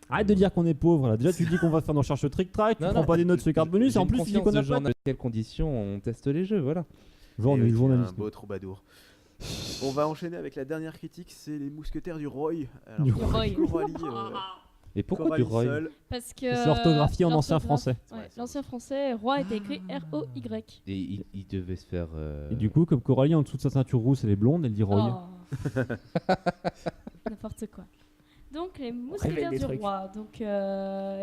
Arrête de dire qu'on est pauvre. Là. Déjà, tu dis qu'on va faire nos recherches trick-track, tu Non, prends non, pas des notes sur carte bonus, et en plus, tu dis qu'on a pas. Dans quelles conditions on teste les jeux, voilà. Genre, on Et est oui, journaliste. un beau troubadour. On va enchaîner avec la dernière critique, c'est les mousquetaires du Roy. Alors, Du pour Roy. Coralie, Et pourquoi Coralie du Roy seule. Parce que C'est orthographié en ancien l'orthographe- français. Ouais, Ouais, c'est l'ancien français, roi était écrit R-O-Y. Et il devait se faire. Et du coup, comme Coralie, en dessous de sa ceinture rousse, elle est blonde, elle dit Roy. Oh. N'importe quoi. Donc, les Réveille Mousquetaires des du trucs. Roi, donc,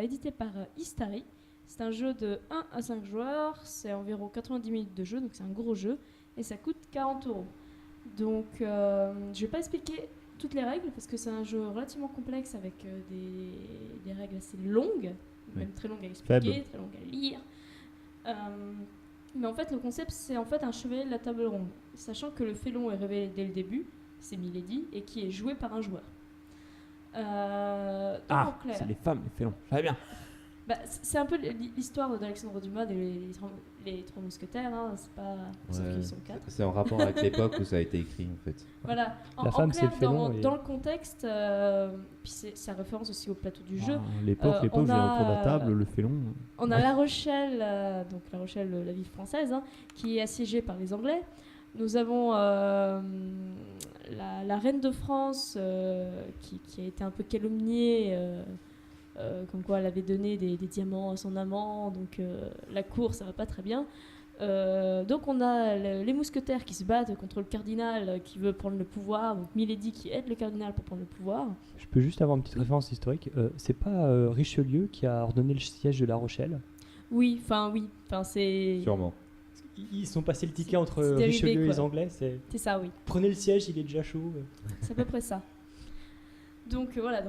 édité par Istari. C'est un jeu de 1 à 5 joueurs, c'est environ 90 minutes de jeu, donc c'est un gros jeu, et ça coûte 40 €. Donc, je vais pas expliquer toutes les règles, parce que c'est un jeu relativement complexe avec des règles assez longues, même très longues à expliquer, Faible. très longues à lire. Mais en fait, le concept, c'est en fait un chevalier de la table ronde, sachant que le félon est révélé dès le début, c'est Milady, et qui est joué par un joueur. Donc, en clair, c'est les femmes, les félons. Très bien. bah, c'est un peu l'histoire d'Alexandre Dumas et les trois mousquetaires, hein, c'est pas... sauf Ouais. qu'ils sont 4. C'est en rapport avec l'époque où ça a été écrit en fait. Voilà. La femme, c'est clair, le félon et- dans le contexte, puis ça référence aussi au plateau du jeu, L'époque, on j'ai autour de la a- table, le félon. on a La Rochelle, donc La Rochelle, la ville française, hein, qui est assiégée par les Anglais. Nous avons la reine de France qui a été un peu calomniée, comme quoi elle avait donné des diamants à son amant, donc la cour ça va pas très bien. Donc on a les mousquetaires qui se battent contre le cardinal qui veut prendre le pouvoir, donc Milady qui aide le cardinal pour prendre le pouvoir. Je peux juste avoir une petite référence historique. C'est pas Richelieu qui a ordonné le siège de La Rochelle. Oui, enfin c'est Sûrement. Ils sont passés le ticket entre c'est dérivé, Richelieu et quoi. les Anglais. C'est ça, oui. prenez le siège, il est déjà chaud. C'est à peu près ça. Donc voilà,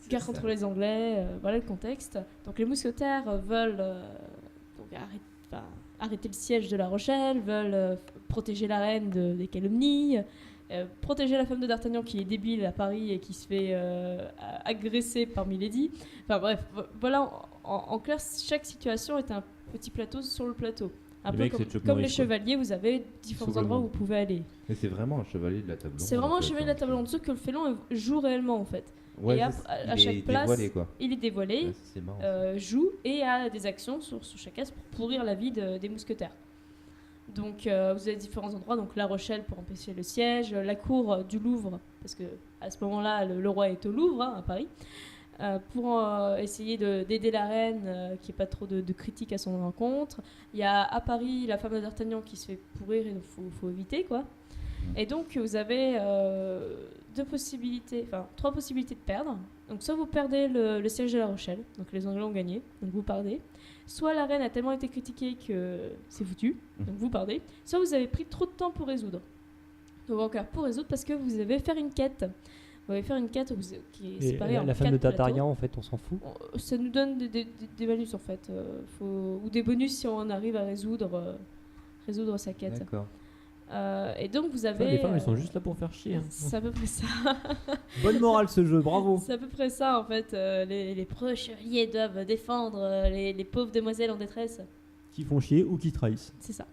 guerre contre les Anglais, voilà le contexte. Donc les mousquetaires veulent donc arrêter le siège de La Rochelle, veulent protéger la reine des calomnies, protéger la femme de D'Artagnan qui est débile à Paris et qui se fait agresser par Milady. Enfin bref, voilà, en clair, chaque situation est un petit plateau sur le plateau. Un Les peu mecs, c'est Chuck comme les Norris, quoi. chevaliers, vous avez différents Sauver le endroits où monde. vous pouvez aller. Mais c'est vraiment un chevalier de la table ronde. C'est vraiment en un fait, chevalier de la table ronde, sauf que le félon joue réellement en fait. Ouais, Et c'est- à il chaque est place, dévoilé, quoi. il est dévoilé, Ouais, c'est marrant. joue et a des actions sur chaque case pour pourrir la vie des mousquetaires. Donc vous avez différents endroits, donc La Rochelle pour empêcher le siège, la cour du Louvre, parce que à ce moment-là le roi est au Louvre, hein, à Paris, pour essayer d'aider la reine, qu'il n'y ait pas trop de critiques à son encontre. Il y a à Paris la femme de D'Artagnan qui se fait pourrir et il faut éviter quoi. Et donc vous avez trois possibilités de perdre. Donc soit vous perdez le siège de La Rochelle, donc les Anglais ont gagné, donc vous perdez. Soit la reine a tellement été critiquée que c'est foutu, donc vous perdez. Soit vous avez pris trop de temps pour résoudre. Donc encore pour résoudre parce que vous avez faire une quête. Vous allez faire une quête qui est Et séparée en la femme de 4 plateaux. Tartagnan, en fait, on s'en fout. Ça nous donne des bonus en fait, ou des bonus si on arrive à résoudre sa quête. D'accord. Et donc vous avez. Les femmes, elles sont juste là pour faire chier. hein. C'est à peu près ça. Bonne morale ce jeu, bravo. C'est à peu près ça en fait. Les preux chevaliers doivent défendre les pauvres demoiselles en détresse. Qui font chier ou qui trahissent. C'est ça.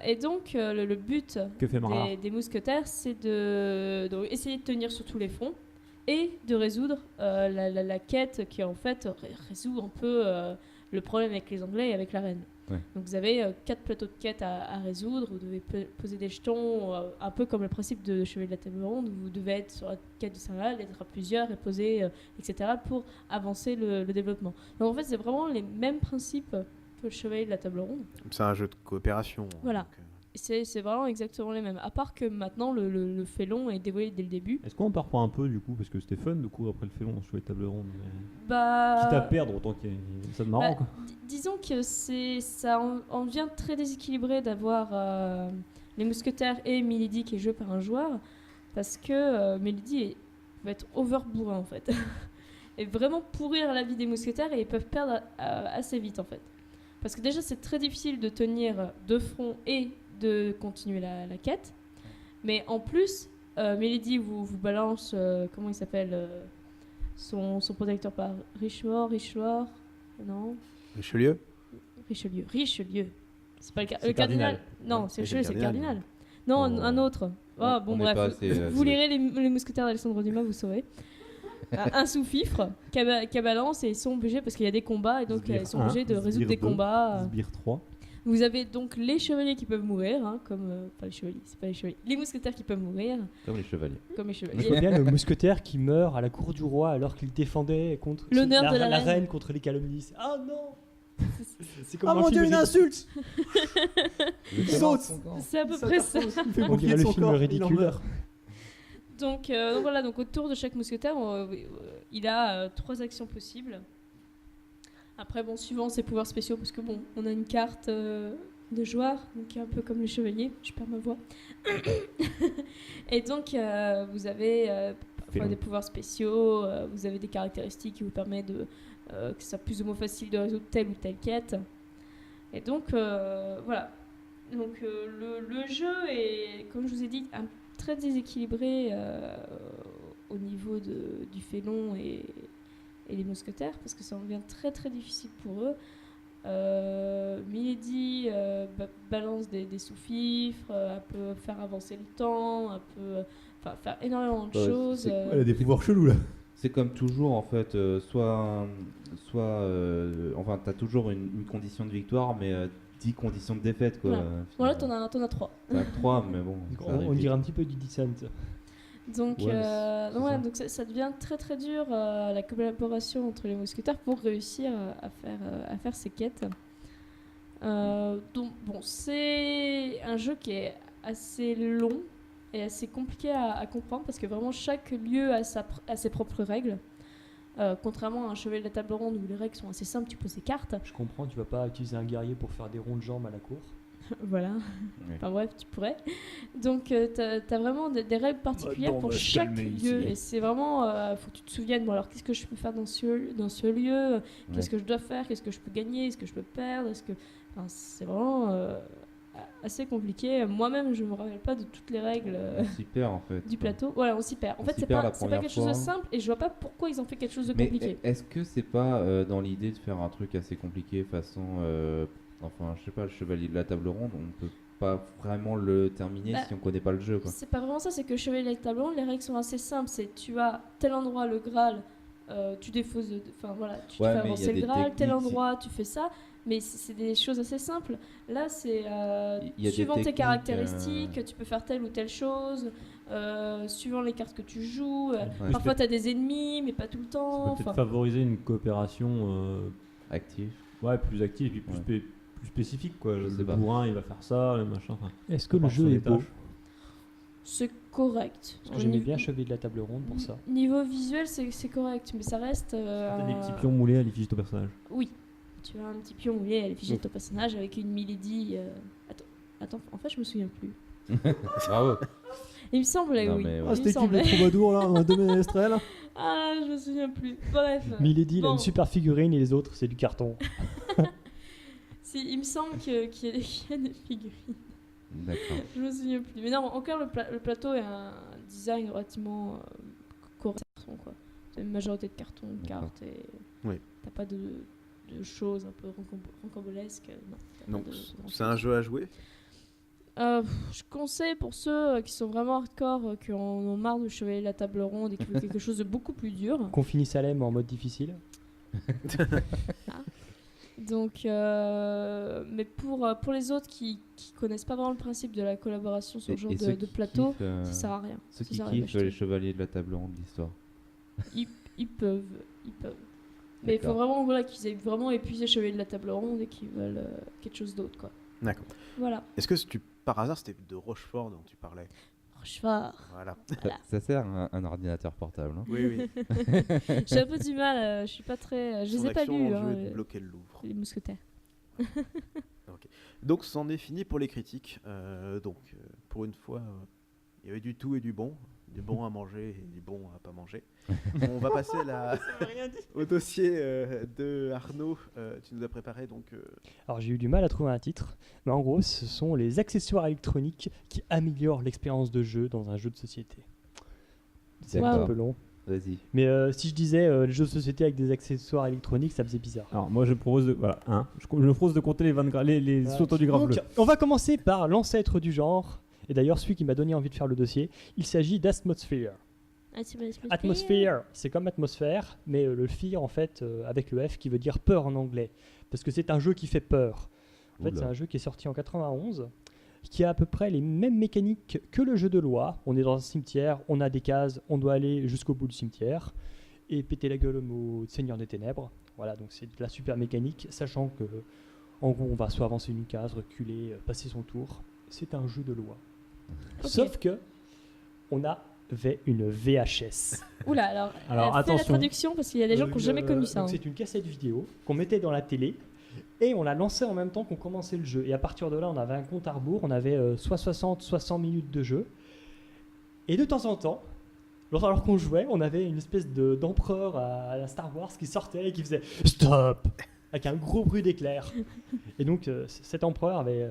Et donc le but Que fait Marlar des mousquetaires, c'est de essayer de tenir sur tous les fronts et de résoudre la quête qui en fait résout un peu le problème avec les Anglais et avec la reine. Ouais. Donc vous avez 4 plateaux de quête à résoudre, vous devez poser des jetons, un peu comme le principe de Chevalier de la Table Ronde, où vous devez être sur la quête du Saint-Graal, être à plusieurs et poser, etc. pour avancer le développement. Donc en fait c'est vraiment les mêmes principes que le Chevalier de la Table Ronde. C'est un jeu de coopération. Voilà. donc, C'est vraiment exactement les mêmes. À part que maintenant, le félon est dévoilé dès le début. Est-ce qu'on en perd pas un peu du coup, parce que c'était fun du coup après le félon, je jouais table ronde. Mais... Bah, Quitte à perdre autant qu'il y a ça de marrant bah, quoi. disons que ça en devient très déséquilibré d'avoir les mousquetaires et Milady qui est joué par un joueur, parce que Milady va être overbourré en fait. Et vraiment pourrir la vie des mousquetaires et ils peuvent perdre assez vite en fait. Parce que déjà c'est très difficile de tenir de front et de continuer la quête. Mais en plus, Milady vous balance, comment il s'appelle son protecteur par Richemont, non Richelieu. Richelieu. C'est pas C'est le cardinal. cardinal. Non, Ouais, c'est c'est Richelieu, le c'est le cardinal. cardinal. Non, Oh. un autre. Ah, bon, On n'est pas bref, assez, vous lirez les mousquetaires d'Alessandro Dumas, vous saurez. Un sous-fifre qui balance et ils sont obligés, parce qu'il y a des combats, et donc Sbire ils sont obligés de 1, résoudre Sbire des 2, combats. Sbire 3. Vous avez donc les chevaliers qui peuvent mourir, hein, comme. Pas les chevaliers, c'est pas les chevaliers. Les mousquetaires qui peuvent mourir, Comme les chevaliers. comme les Je chevaliers. vois bien le mousquetaire qui meurt à la cour du roi alors qu'il défendait contre L'honneur de la reine. reine contre les calomnies. Ah non. C'est comme Ah dans mon le dieu, film une ridicule. insulte. Il saute. C'est à peu près ça. Il fait On bouclier dirait de le son film corps, il en ridicule. meurt. Donc voilà, donc autour de chaque mousquetaire, il a 3 actions possibles. Après, bon, suivant ses pouvoirs spéciaux, parce que bon, on a une carte de joueur, donc un peu comme les chevaliers, je perds ma voix. Et donc, vous avez parfois des pouvoirs spéciaux, vous avez des caractéristiques qui vous permettent que ça soit plus ou moins facile de résoudre telle ou telle quête. Et donc, voilà. Donc, le jeu est, comme je vous ai dit, très déséquilibré au niveau du félon et les mousquetaires, parce que ça en devient très très difficile pour eux. Milady balance des sous-fifres, elle peut faire avancer le temps, elle peut faire énormément de Ouais, choses. c'est- Elle a des pouvoirs chelous là. C'est comme toujours en fait, enfin t'as toujours une condition de victoire, mais 10 conditions de défaite quoi. Voilà, t'en as 3. T'en as 3, mais bon. ça arrive On vite. dirait un petit peu du Descent. Donc, Ouais, c'est donc, voilà, ça. donc ça devient très très dur la collaboration entre les mousquetaires pour réussir à faire ces quêtes. Donc bon, c'est un jeu qui est assez long et assez compliqué à comprendre parce que vraiment chaque lieu a ses propres règles. Contrairement à un Chevalier de la Table Ronde où les règles sont assez simples, tu poses des cartes. Je comprends, tu vas pas utiliser un guerrier pour faire des ronds de jambes à la cour. Voilà. Ouais. Enfin bref, tu pourrais. Donc t'as vraiment des règles particulières Attends, on pour va se chaque calmer lieu. ici. Et c'est vraiment, faut que tu te souviennes, bon alors qu'est-ce que je peux faire dans ce lieu, qu'est-ce que je dois faire, qu'est-ce que je peux gagner, est-ce que je peux perdre, enfin, c'est vraiment assez compliqué. Moi-même, je me rappelle pas de toutes les règles On s'y perd en fait. du plateau. Voilà, on s'y perd. En On fait, s'y c'est perd pas, la c'est pas première quelque chose de fois. simple et je vois pas pourquoi ils ont fait quelque chose de Mais compliqué. est-ce que c'est pas dans l'idée de faire un truc assez compliqué façon, enfin je sais pas, le Chevalier de la Table Ronde, on peut pas vraiment le terminer Bah, si on connaît pas le jeu quoi. C'est pas vraiment ça, c'est que Chevalier de la Table Ronde, les règles sont assez simples. C'est tu as tel endroit le Graal, tu défausses, enfin voilà, tu Ouais, fais mais il y a avancer le des Graal, tel techniques, endroit tu fais ça, mais c'est des choses assez simples. Là, c'est Il y a des suivant tes techniques, caractéristiques, tu peux faire telle ou telle chose, suivant les cartes que tu joues. Ouais. Parfois, tu as des ennemis, mais pas tout le Ça temps. peut peut-être Enfin, favoriser une coopération Actif. plus active et puis plus spécifique quoi. Je Le sais pas. bourrin il va faire ça, le machin. Enfin, Est-ce que le part sur jeu des est beau tâches. c'est correct. Parce que j'aimais bien Chevalier de la Table Ronde pour ça. Niveau visuel, c'est correct, mais ça reste. T'as des petits pions moulés à l'effigie de ton personnage. Oui, tu as un petit pion moulé à l'effigie de ton personnage avec une Milady. Attends, en fait, je me souviens plus. Bravo. Il me semblait, Non, oui. mais ouais. Il Ah, me cette équipe semblait. de troubadours là, dans le domaine estrel. Ah, je me souviens plus. Bref. Milady, il a Bon. une super figurine et les autres, c'est du carton. Si, il me semble qu'il y a des figurines. D'accord. Je me souviens plus. Mais non, encore le plateau est un design relativement correct. Quoi. C'est une majorité de carton, de D'accord. cartes et Oui. t'as pas de choses un peu rocambolesques. Non. t'as Donc pas de c'est grand-chose. un jeu à jouer. Je conseille pour ceux qui sont vraiment hardcore, qui en ont marre de Chevalier de la Table Ronde et qui veulent quelque chose de beaucoup plus dur. Qu'on finit Salem en mode difficile. Donc, mais pour les autres qui connaissent pas vraiment le principe de la collaboration sur ce genre ceux de qui plateau, kiffent, ça sert à rien. Ceux Ça qui sert à rien kiffent d'acheter. les chevaliers de la table ronde de l'histoire. Ils peuvent. Mais il faut D'accord. vraiment voilà, qu'ils aient vraiment épuisé Chevalier de la Table Ronde et qu'ils veulent quelque chose d'autre, quoi. D'accord. Voilà. Est-ce que par hasard c'était de Rochefort dont tu parlais? Rochefort. Voilà. Voilà. Ça sert un ordinateur portable. Hein. Oui. J'ai un peu du mal, je suis pas très. Je Son les ai pas action lus, en jeu hein, est de bloquer le Louvre. les mousquetaires. Donc c'en est fini pour les critiques. Pour une fois, il y avait du tout et du bon à manger et du bon à pas manger. On va passer au dossier de Arnaud. Tu nous as préparé donc. Alors j'ai eu du mal à trouver un titre, mais en gros ce sont les accessoires électroniques qui améliorent l'expérience de jeu dans un jeu de société. C'est un D'accord. peu long. Vas-y. Mais si je disais les jeux de société avec des accessoires électroniques, ça faisait bizarre. Alors moi je propose de je propose de compter les Voilà. sautants du graphe Donc, bleu. on va commencer par l'ancêtre du genre, et d'ailleurs celui qui m'a donné envie de faire le dossier. Il s'agit d'Atmosphere. Atmosphere, c'est comme atmosphère, mais le fear en fait avec le F qui veut dire peur en anglais, parce que c'est un jeu qui fait peur. En fait, Oula. c'est un jeu qui est sorti en 91, qui a à peu près les mêmes mécaniques que le jeu de loi. On est dans un cimetière, on a des cases, on doit aller jusqu'au bout du cimetière et péter la gueule au Seigneur des Ténèbres. Voilà, donc c'est de la super mécanique, sachant que en gros on va soit avancer une case, reculer, passer son tour. C'est un jeu de loi. Ok. Sauf que on avait une VHS. Oula, alors fais la attention. traduction parce qu'il y a des gens qui n'ont jamais connu ça. Donc hein. c'est une cassette vidéo qu'on mettait dans la télé et on la lançait en même temps qu'on commençait le jeu. Et à partir de là, on avait un compte à rebours, on avait soit 60, soit 100 minutes de jeu. Et de temps en temps, alors qu'on jouait, on avait une espèce d'empereur à la Star Wars qui sortait et qui faisait « Stop !» avec un gros bruit d'éclair. Et donc cet empereur avait...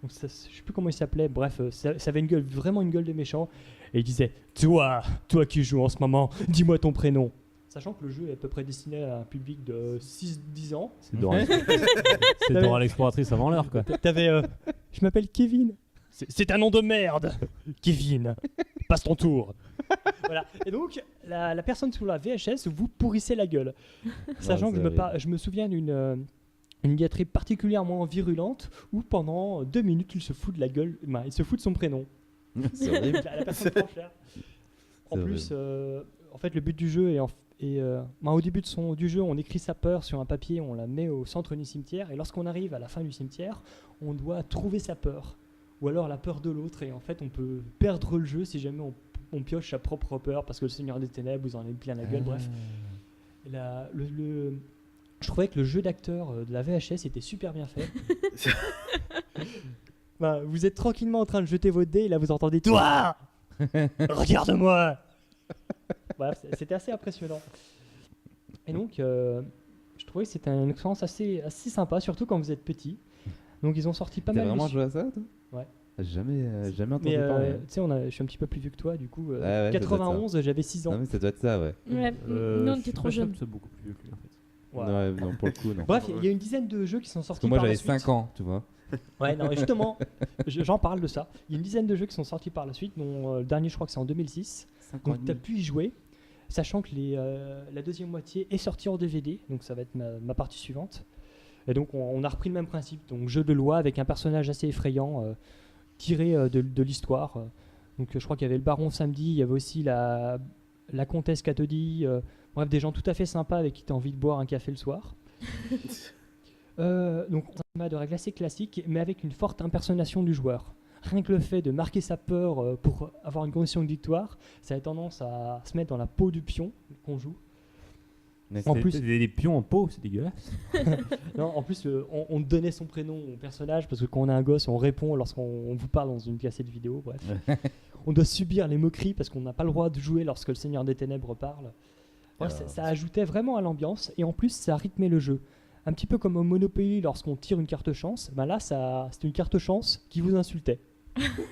donc je sais plus comment il s'appelait, bref, ça avait une gueule, vraiment une gueule de méchant. Et il disait toi qui joues en ce moment, dis-moi ton prénom. Sachant que le jeu est à peu près destiné à un public de 6-10 ans. C'est Dora l'exploratrice avant l'heure quoi. T'avais je m'appelle Kevin. C'est un nom de merde. Kevin, passe ton tour. Voilà. Et donc, la personne sous la VHS vous pourrissait la gueule. Sachant que je me souviens d'une diatribe particulièrement virulente où pendant 2 minutes il se fout de la gueule, il se fout de son prénom. C'est horrible. La personne tranche l'air. En C'est plus, en fait, le but du jeu au début du jeu, on écrit sa peur sur un papier, on la met au centre du cimetière, et lorsqu'on arrive à la fin du cimetière, on doit trouver sa peur, ou alors la peur de l'autre, et en fait, on peut perdre le jeu si jamais on pioche sa propre peur, parce que le Seigneur des Ténèbres vous en est plein la gueule, bref. Et je trouvais que le jeu d'acteur de la VHS était super bien fait. Vous êtes tranquillement en train de jeter votre dé et là vous entendez toi regarde-moi. Bref, c'était assez impressionnant. Et donc je trouvais que c'était une expérience assez sympa, surtout quand vous êtes petit. Donc ils ont sorti pas T'as mal vraiment de... joué à ça, toi? Ouais. Jamais entendu Mais parler. tu sais, je suis un petit peu plus vieux que toi, du coup. Ouais, ça doit être 91, j'avais 6 ans. Non mais ça doit être ça, ouais. Ouais, nous on était trop jeunes. C'est beaucoup plus vieux que lui en fait. Ouais. Ouais, non, pour le coup, non. Bref, il y a une dizaine de jeux qui sont Parce sortis que moi par la j'avais suite. 5 ans, tu vois. Ouais, non, mais justement, j'en parle de ça. Il y a une dizaine de jeux qui sont sortis par la suite, dont le dernier, je crois que c'est en 2006. 5 ans Donc, tu as pu y jouer, sachant que la deuxième moitié est sortie en DVD, donc ça va être ma partie suivante. Et donc, on a repris le même principe. Donc, jeu de loi avec un personnage assez effrayant, tiré de l'histoire. Donc, je crois qu'il y avait le baron samedi, il y avait aussi la comtesse Catody. Bref, des gens tout à fait sympas avec qui tu as envie de boire un café le soir. Donc, un format de règles assez classique, mais avec une forte impersonnation du joueur. Rien que le fait de marquer sa peur pour avoir une condition de victoire, ça a tendance à se mettre dans la peau du pion qu'on joue. Mais En c'est- plus- des pions en peau, c'est dégueulasse. Non, en plus, on donnait son prénom au personnage parce que quand on a un gosse, on répond lorsqu'on vous parle dans une cassette vidéo. Bref, on doit subir les moqueries parce qu'on n'a pas le droit de jouer lorsque le Seigneur des Ténèbres parle. Bref, ça ajoutait vraiment à l'ambiance et en plus, ça rythmait le jeu. Un petit peu comme au Monopoly lorsqu'on tire une carte chance. Ben là, c'était une carte chance qui vous insultait.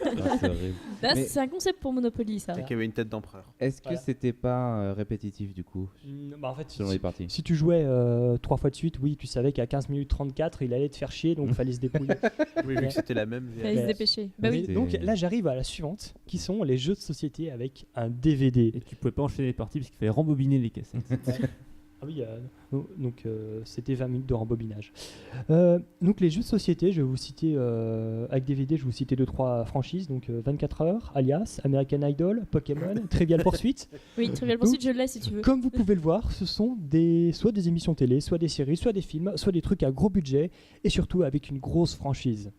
Ah, c'est horrible. Là, Mais- c'est un concept pour Monopoly, ça. Et qu'il y avait une tête d'empereur. Est-ce que Voilà. c'était pas répétitif du coup, Bah, en fait, selon les parties? si tu jouais 3 fois de suite, oui, tu savais qu'à 15 minutes 34, il allait te faire chier, donc fallait se débrouiller. Oui, vu que c'était la même. Fallait se Mais- dépêcher. Bah oui. Mais donc là, j'arrive à la suivante, qui sont les jeux de société avec un DVD. Et tu pouvais pas enchaîner les parties parce qu'il fallait rembobiner les cassettes. Ah oui, donc c'était 20 minutes de rembobinage. Donc les jeux de société, je vais vous citer, avec DVD, je vais vous citer 2-3 franchises, donc 24 heures, Alias, American Idol, Pokémon, Trivial Pursuit. Oui, Trivial Pursuit, je l'ai si tu veux. Comme vous pouvez le voir, ce sont soit des émissions télé, soit des séries, soit des films, soit des trucs à gros budget, et surtout avec une grosse franchise.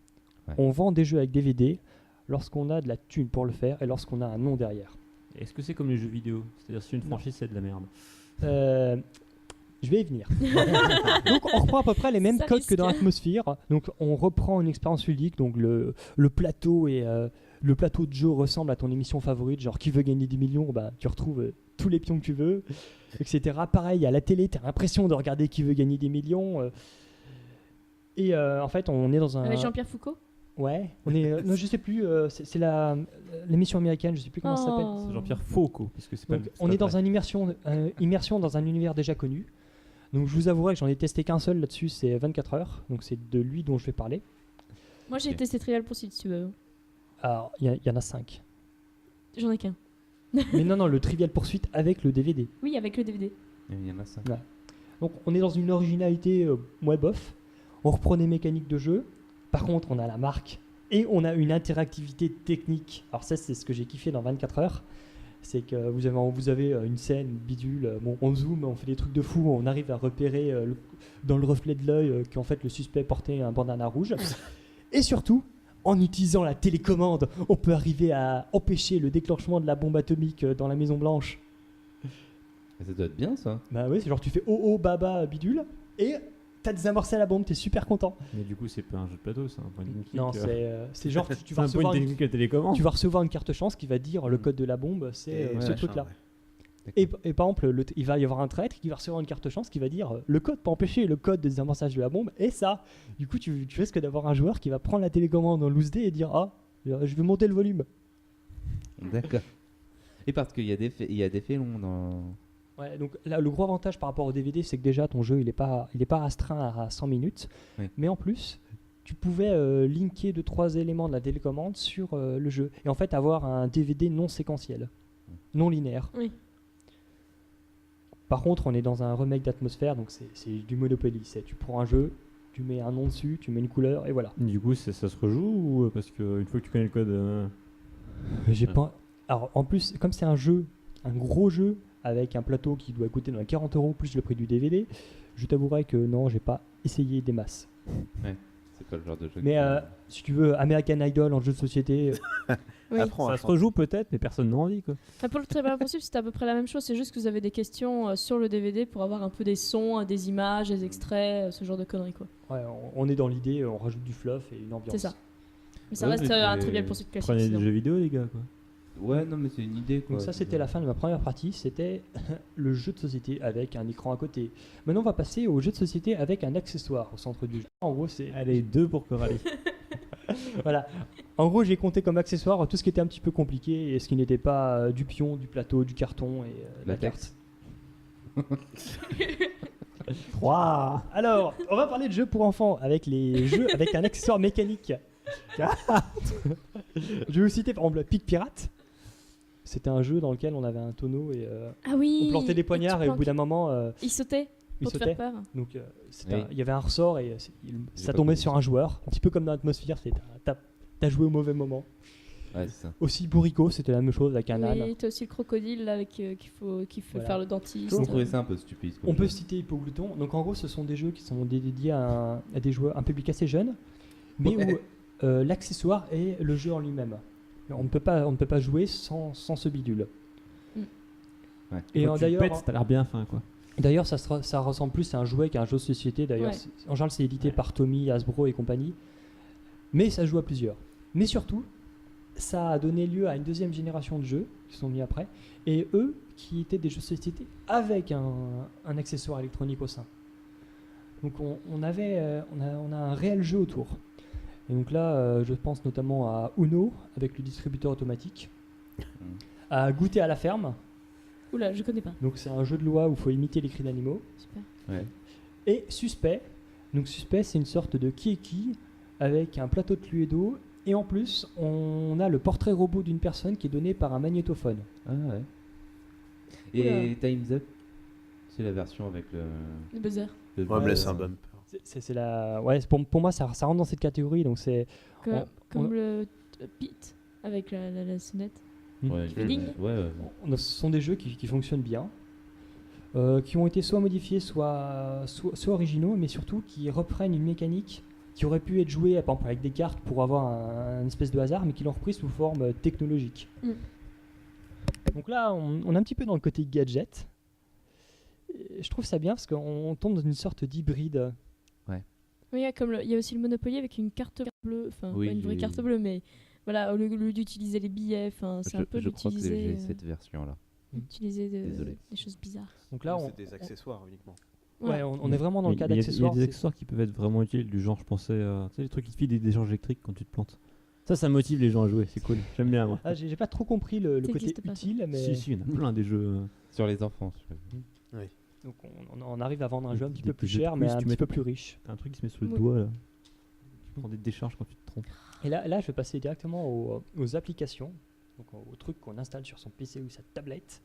Ouais. On vend des jeux avec DVD lorsqu'on a de la thune pour le faire et lorsqu'on a un nom derrière. Est-ce que c'est comme les jeux vidéo? C'est-à-dire si une Non. franchise c'est de la merde. Je vais y venir. Donc on reprend à peu près les mêmes Ça codes que dans risque. Atmosphere. Donc on reprend une expérience ludique. Donc le plateau et le plateau de jeu ressemble à ton émission favorite. Genre qui veut gagner 10 millions, bah, tu retrouves tous les pions que tu veux, etc. Pareil à la télé, tu as l'impression de regarder qui veut gagner des millions. Et en fait on est dans un... Avec Jean-Pierre Foucault. Ouais, on est... non, je sais plus, c'est l'émission américaine, je sais plus comment ça s'appelle. Oh. C'est Jean-Pierre Foucault, parce que c'est pas. Donc, c'est on pas est dans vrai. une immersion dans un univers déjà connu. Donc je vous avouerai que j'en ai testé qu'un seul là-dessus, c'est 24 heures. Donc c'est de lui dont je vais parler. Moi, j'ai Ok. testé Trivial Pursuit, si tu veux. Alors il y en a 5. J'en ai qu'un. Mais non, le Trivial Pursuit avec le DVD. Oui, avec le DVD. Il y en a ça. Donc on est dans une originalité moins bof. On reprend des mécaniques de jeu. Par contre, on a la marque et on a une interactivité technique. Alors ça, c'est ce que j'ai kiffé dans 24 heures. C'est que vous avez une scène bidule, bon, on zoome, on fait des trucs de fou, on arrive à repérer dans le reflet de l'œil qu'en fait le suspect portait un bandana rouge. Et surtout, en utilisant la télécommande, on peut arriver à empêcher le déclenchement de la bombe atomique dans la Maison Blanche. Ça doit être bien ça. Bah oui, c'est genre tu fais oh oh baba bidule et t'as désamorcé la bombe, t'es super content. Mais du coup, c'est pas un jeu de plateau, c'est un point and click. Non, c'est genre tu vas un point recevoir and une, click à télécommande. tu vas recevoir une carte chance qui va dire le code de la bombe, c'est ce truc-là. Et par exemple, il va y avoir un traître qui va recevoir une carte chance qui va dire le code pour empêcher le code de désamorçage de la bombe et ça. Du coup, tu risques d'avoir un joueur qui va prendre la télécommande en loose day et dire ah, je vais monter le volume. D'accord. Et parce qu'il y a des faits longs dans. Ouais, donc là, le gros avantage par rapport au DVD, c'est que déjà ton jeu il est pas restreint à 100 minutes, Oui. mais en plus tu pouvais linker 2-3 éléments de la télécommande sur le jeu et en fait avoir un DVD non séquentiel, non linéaire. Oui. Par contre, on est dans un remake d'Atmosphère, donc c'est du Monopoly. Tu prends un jeu, tu mets un nom dessus, tu mets une couleur et voilà. Du coup, ça se rejoue ou parce que une fois que tu connais le code. J'ai pas. Alors en plus, comme c'est un gros jeu avec un plateau qui doit coûter dans les 40 € plus le prix du DVD, je t'avouerai que non, j'ai pas essayé des masses. C'est pas le genre de jeu. Mais si tu veux, American Idol en jeu de société, Oui. Apprends à Ça se chanter. rejoue peut-être, mais personne n'a envie quoi. Enfin, pour le Trivial Pursuit, c'était à peu près la même chose. C'est juste que vous avez des questions sur le DVD pour avoir un peu des sons, des images, des extraits, ce genre de conneries, quoi. ouais, on est dans l'idée, on rajoute du fluff et une ambiance. C'est ça. Mais ça Ouais, reste mais un c'est- Trivial Pursuit classique. Prenez des sinon. jeux vidéo, les gars quoi. Ouais, non, mais c'est une idée quoi. Donc ça c'était la fin de ma première partie, c'était le jeu de société avec un écran à côté. Maintenant on va passer au jeu de société avec un accessoire au centre du jeu. En gros c'est Allez, 2 pour Coralie. voilà. En gros j'ai compté comme accessoire tout ce qui était un petit peu compliqué et ce qui n'était pas du pion, du plateau, du carton et de la La carte. texte. 3. Alors on va parler de jeux pour enfants avec les jeux avec un accessoire mécanique. Je vais vous citer par exemple Pic Pirate. C'était un jeu dans lequel on avait un tonneau et Ah oui. on plantait des poignards et au bout d'un moment Il sautait il pour te sautait. faire peur. Donc Oui. il y avait un ressort et ça pas tombait compris sur ça. un joueur, un petit peu comme dans l'atmosphère, t'as joué au mauvais moment. Ouais, c'est ça. Aussi Bourrico, c'était la même chose avec un âne. Oui, t'as aussi le crocodile là, avec qu'il faut Voilà. faire le dentiste. Je trouvais ça un peu stupide. On peut citer Hippoglouton. Donc en gros, ce sont des jeux qui sont dédiés à des joueurs, un public assez jeune, mais Ouais. où l'accessoire est le jeu en lui-même. On ne peut pas jouer sans ce bidule. Ouais. Et Quand tu d'ailleurs, pètes, t'as l'air bien fin quoi. D'ailleurs, ça ressemble plus à un jouet qu'à un jeu de société. D'ailleurs, Ouais. en général, c'est édité par Tommy, Hasbro et compagnie. Mais ça se joue à plusieurs. Mais surtout, ça a donné lieu à une deuxième génération de jeux qui sont mis après. Et eux, qui étaient des jeux de société avec un accessoire électronique au sein. Donc on a un réel jeu autour. Et donc là, je pense notamment à Uno avec le distributeur automatique, à Goûter à la ferme. Oula, je connais pas. Donc c'est un jeu de loi où il faut imiter les cris d'animaux. Super. Ouais. Et Suspect. Donc Suspect, c'est une sorte de qui est qui avec un plateau de Cluedo. Et en plus, on a le portrait robot d'une personne qui est donné par un magnétophone. Ah ouais. Et Time's Up, c'est la version avec Le buzzer. le On va me buzz. laisser un bumper. C'est la... Ouais, pour moi, ça rentre dans cette catégorie. Donc c'est... Comme le Pit avec la sonnette. Ouais, Feeling. ouais. Ce sont des jeux qui fonctionnent bien, qui ont été soit modifiés, soit originaux, mais surtout qui reprennent une mécanique qui aurait pu être jouée par exemple, avec des cartes pour avoir un espèce de hasard, mais qui l'ont repris sous forme technologique. Donc là, on est un petit peu dans le côté gadget. Et je trouve ça bien parce qu'on tombe dans une sorte d'hybride. Oui, il y a aussi le Monopoly avec une carte bleue, enfin Oui, pas une vraie j'ai- carte bleue, mais voilà, au lieu d'utiliser les billets, c'est un peu Je crois que d'utiliser j'ai cette version-là. utiliser Désolé. des choses bizarres. Donc là, C'est des accessoires uniquement. ouais, on est vraiment dans le cas Mais il y a d'accessoires. des c'est- accessoires qui peuvent être vraiment utiles, du genre, je pensais, tu sais, les trucs qui te filent des décharges électriques quand tu te plantes. Ça motive les gens à jouer, c'est cool. J'aime bien, moi. Ah, j'ai pas trop compris le Ça côté existe pas, ça. utile, mais Si, il y en a plein des jeux. Sur les enfants. donc on arrive à vendre un jeu un petit Des peu plus jeux de cher, mais quiz, un tu petit mets- peu plus riche. T'as un truc qui se met sous le Oui. doigt, là. Tu prends des décharges quand tu te trompes. Et là, je vais passer directement aux applications, donc aux trucs qu'on installe sur son PC ou sa tablette,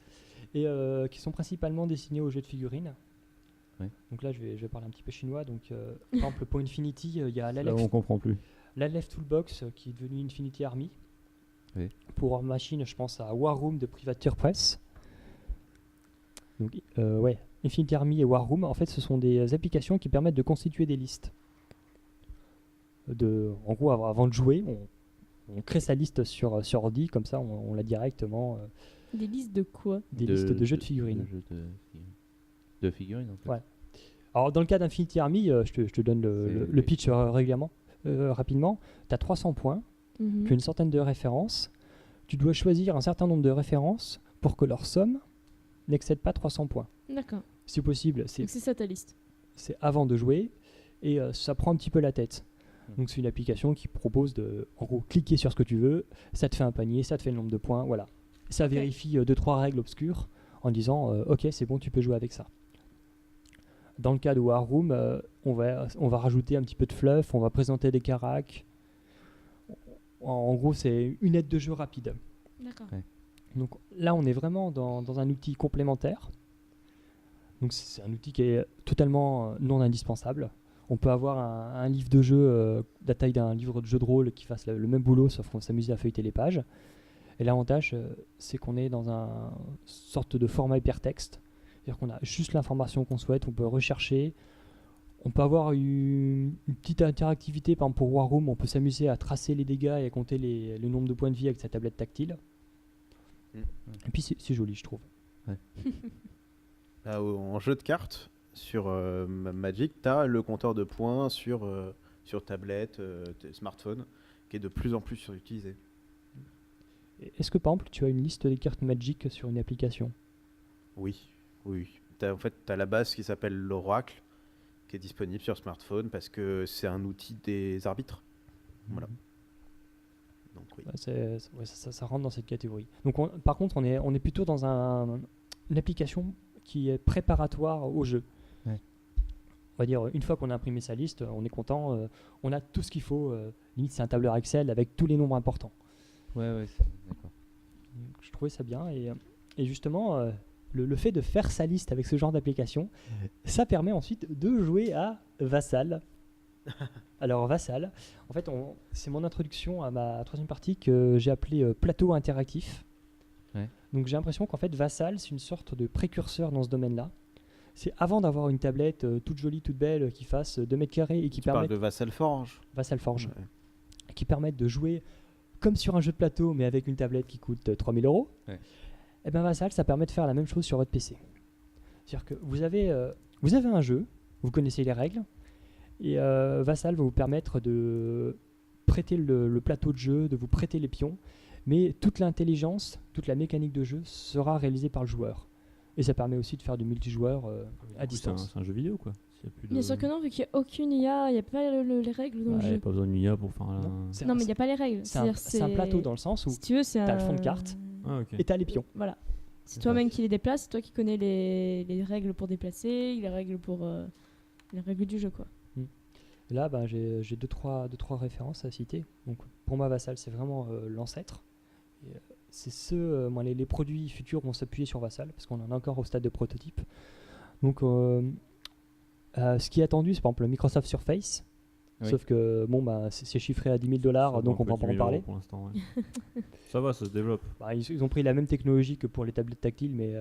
et qui sont principalement destinés aux jeux de figurines. Ouais. Donc là, je vais parler un petit peu chinois. Donc, par exemple, pour Infinity, il y a Là, on comprend plus. la Left Toolbox qui est devenue Infinity Army. Oui. Pour War Machine, je pense à War Room de Privateer Press. Donc, ouais, Infinity Army et War Room, en fait, ce sont des applications qui permettent de constituer des listes. En gros, avant de jouer, on crée sa liste sur ordi, comme ça, on l'a directement. Des listes de quoi? Des listes de jeux de figurines. De figurines, en fait. Ouais. Alors, dans le cas d'Infinity Army, je te donne C'est- le pitch rapidement. Tu as 300 points, Mhm. puis une centaine de références. Tu dois choisir un certain nombre de références pour que leur somme n'excède pas 300 points. D'accord. Si possible, Donc c'est ça ta liste. c'est avant de jouer et ça prend un petit peu la tête. Donc c'est une application qui propose de, en gros, cliquer sur ce que tu veux, ça te fait un panier, ça te fait le nombre de points, voilà. Ça vérifie 2-3 règles obscures en disant ok, c'est bon, tu peux jouer avec ça. Dans le cas de War Room, on va rajouter un petit peu de fluff, on va présenter des caracs. En gros, c'est une aide de jeu rapide. D'accord. Ouais. Donc là, on est vraiment dans un outil complémentaire. Donc c'est un outil qui est totalement non indispensable. On peut avoir un livre de jeu de la taille d'un livre de jeu de rôle qui fasse le même boulot, sauf qu'on s'amuse à feuilleter les pages. Et l'avantage, c'est qu'on est dans un sorte de format hypertexte. C'est-à-dire qu'on a juste l'information qu'on souhaite, on peut rechercher. On peut avoir une petite interactivité, par exemple pour War Room, on peut s'amuser à tracer les dégâts et à compter le nombre de points de vie avec sa tablette tactile. Et puis c'est joli, je trouve. En jeu de cartes, sur Magic, tu as le compteur de points sur tablette, smartphone, qui est de plus en plus surutilisé. Est-ce que par exemple tu as une liste des cartes Magic sur une application? Oui. En fait, tu as la base qui s'appelle l'Oracle, qui est disponible sur smartphone parce que c'est un outil des arbitres. Voilà. Donc oui. Ouais, ça rentre dans cette catégorie. Donc par contre, on est plutôt dans une application qui est préparatoire au jeu. Ouais. On va dire, une fois qu'on a imprimé sa liste, on est content, on a tout ce qu'il faut. Limite, c'est un tableur Excel avec tous les nombres importants. Ouais, d'accord. Donc, je trouvais ça bien. Et justement, le fait de faire sa liste avec ce genre d'application, ça permet ensuite de jouer à Vassal. Alors Vassal, en fait, c'est mon introduction à ma troisième partie que j'ai appelée plateau interactif. Ouais. Donc j'ai l'impression qu'en fait Vassal, c'est une sorte de précurseur dans ce domaine-là. C'est avant d'avoir une tablette toute jolie, toute belle, qui fasse 2 mètres carrés et qui Tu parles permette de Vassal Forge. Vassal Forge, Ouais. qui permettent de jouer comme sur un jeu de plateau, mais avec une tablette qui coûte 3000 €. Ouais. Et bien Vassal, ça permet de faire la même chose sur votre PC. C'est-à-dire que vous avez un jeu, vous connaissez les règles, et Vassal va vous permettre de prêter le plateau de jeu, de vous prêter les pions, mais toute l'intelligence, toute la mécanique de jeu sera réalisée par le joueur. Et ça permet aussi de faire du multijoueur à Du coup, distance. c'est un jeu vidéo, quoi. s'il y a plus de... Bien sûr que non, vu qu'il n'y a aucune IA, il n'y a pas les règles dans Ouais, le jeu. pas besoin d'une IA pour faire un... Non, mais il n'y a pas les règles. C'est un plateau dans le sens où Si tu veux, c'est t'as le fond de carte. Ah, ok. et t'as les pions. Voilà. C'est D'accord. toi-même qui les déplaces, c'est toi qui connais les règles pour déplacer, les règles pour les règles du jeu, quoi. Et là, bah, j'ai deux, trois références à citer. Donc, pour moi, Vassal, c'est vraiment l'ancêtre. Et, c'est moi, les produits futurs vont s'appuyer sur Vassal, parce qu'on en est encore au stade de prototype. Donc, ce qui est attendu, c'est par exemple le Microsoft Surface. Oui. Sauf que, bon, bah, c'est chiffré à 10 000 $, donc on va pas en parler. Pour l'instant, ouais. Ça va, ça se développe. Bah, ils ont pris la même technologie que pour les tablettes tactiles, mais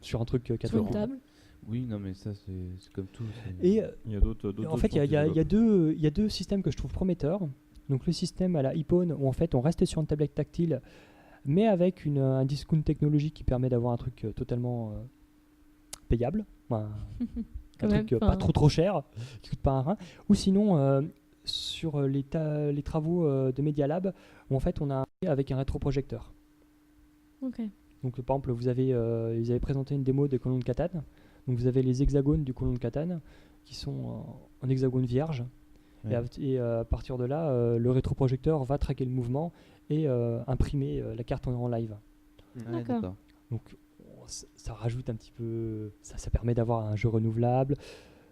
sur un truc 4 Sur une euros. table. Oui, non, mais ça, c'est comme tout. c'est- Et Il y a d'autres. en fait, il y a deux systèmes que je trouve prometteurs. Donc le système à la iPhone, où en fait on reste sur une tablette tactile, mais avec un discount technologique qui permet d'avoir un truc totalement payable. Enfin, Quand un même, truc enfin, pas trop cher, qui coûte pas un rein. Ou sinon, sur les travaux de Media Lab, où en fait on a avec un rétroprojecteur. Ok. Donc par exemple, ils avaient présenté une démo de Colon de Catane. Donc vous avez les hexagones du Colon de Catane qui sont en hexagone vierge. Ouais. Et à partir de là, le rétroprojecteur va traquer le mouvement et imprimer la carte en live. Ah, ouais, D'accord. d'accord. Donc ça rajoute un petit peu, ça permet d'avoir un jeu renouvelable.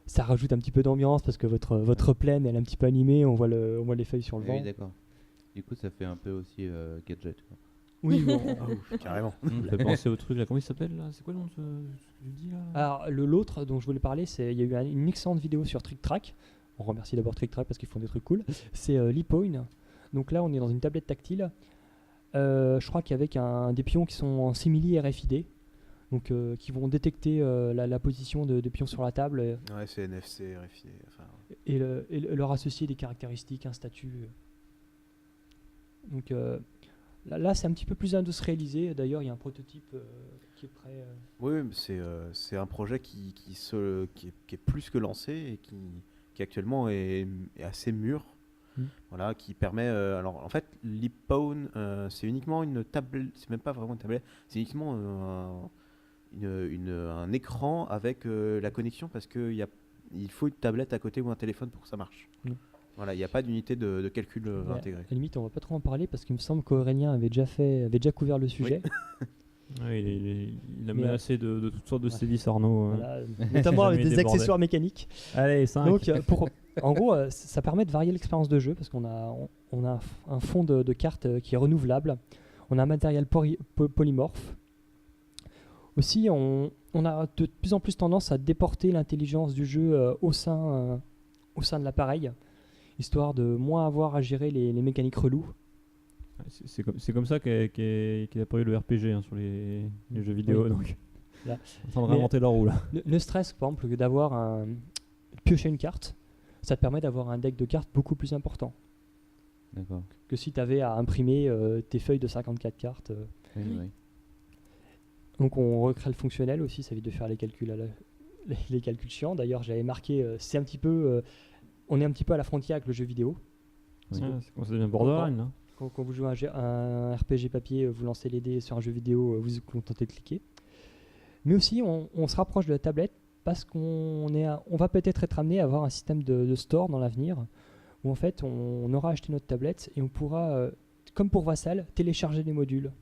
Ça rajoute un petit peu d'ambiance parce que votre plaine elle est un petit peu animée, on voit les feuilles sur le Ah oui, vent. d'accord. Du coup, ça fait un peu aussi gadget. Quoi. Oui, bon. Ah, ouf, carrément. Ça me fait penser au truc là. Comment il s'appelle là? C'est quoi le nom de ce que tu dis là? Alors l'autre dont je voulais parler, il y a eu une excellente vidéo sur Trick Track. On remercie d'abord Trick Track parce qu'ils font des trucs cool. C'est l'e-Point. Donc là, on est dans une tablette tactile. Je crois qu'avec des pions qui sont en simili RFID, donc qui vont détecter la position de pions sur la table Ouais, c'est NFC, RFID. Enfin, et leur associer des caractéristiques, un statut. Donc là, c'est un petit peu plus industrialisé. D'ailleurs, il y a un prototype qui est prêt. oui, mais c'est un projet qui est plus que lancé et qui actuellement est assez mûr. Voilà, qui permet. Alors, en fait, l'e-Phone, c'est uniquement une tablette. C'est même pas vraiment une tablette. C'est uniquement un écran avec la connexion parce qu'il faut une tablette à côté ou un téléphone pour que ça marche. Voilà, il n'y a pas d'unité de calcul Mais intégrée. À la limite, on va pas trop en parler parce qu'il me semble qu'Aurélien avait déjà couvert le sujet. Ouais, il a Mais, menacé de toutes sortes de ouais. sévices, Arnaud. Voilà, notamment avec Jamais des débordé. accessoires mécaniques. Allez, 5. Donc, en gros, ça permet de varier l'expérience de jeu parce qu'on a un fond de cartes qui est renouvelable. On a un matériel polymorphe. Aussi, on a de plus en plus tendance à déporter l'intelligence du jeu au sein de l'appareil, histoire de moins avoir à gérer les mécaniques reloues. C'est comme ça qu'est apparu le RPG hein, sur les jeux vidéo. Oui. Donc, Là. ils sont en train de réinventer leur roue là. Ne stress, par exemple, que d'avoir piocher une carte, ça te permet d'avoir un deck de cartes beaucoup plus important D'accord. que si tu avais à imprimer tes feuilles de 54 cartes. Oui, Oui. oui. Donc on recrée le fonctionnel aussi, ça évite de faire les calculs les calculs chiants. D'ailleurs, j'avais marqué, c'est un petit peu, on est un petit peu à la frontière avec le jeu vidéo. Oui. Ouais, ça commence à devenir borderline là. Quand vous jouez un RPG papier, vous lancez les dés sur un jeu vidéo, vous vous contentez de cliquer. Mais aussi, on se rapproche de la tablette parce qu'on va peut-être être amené à avoir un système de store dans l'avenir où en fait on aura acheté notre tablette et on pourra, comme pour Vassal, télécharger des modules.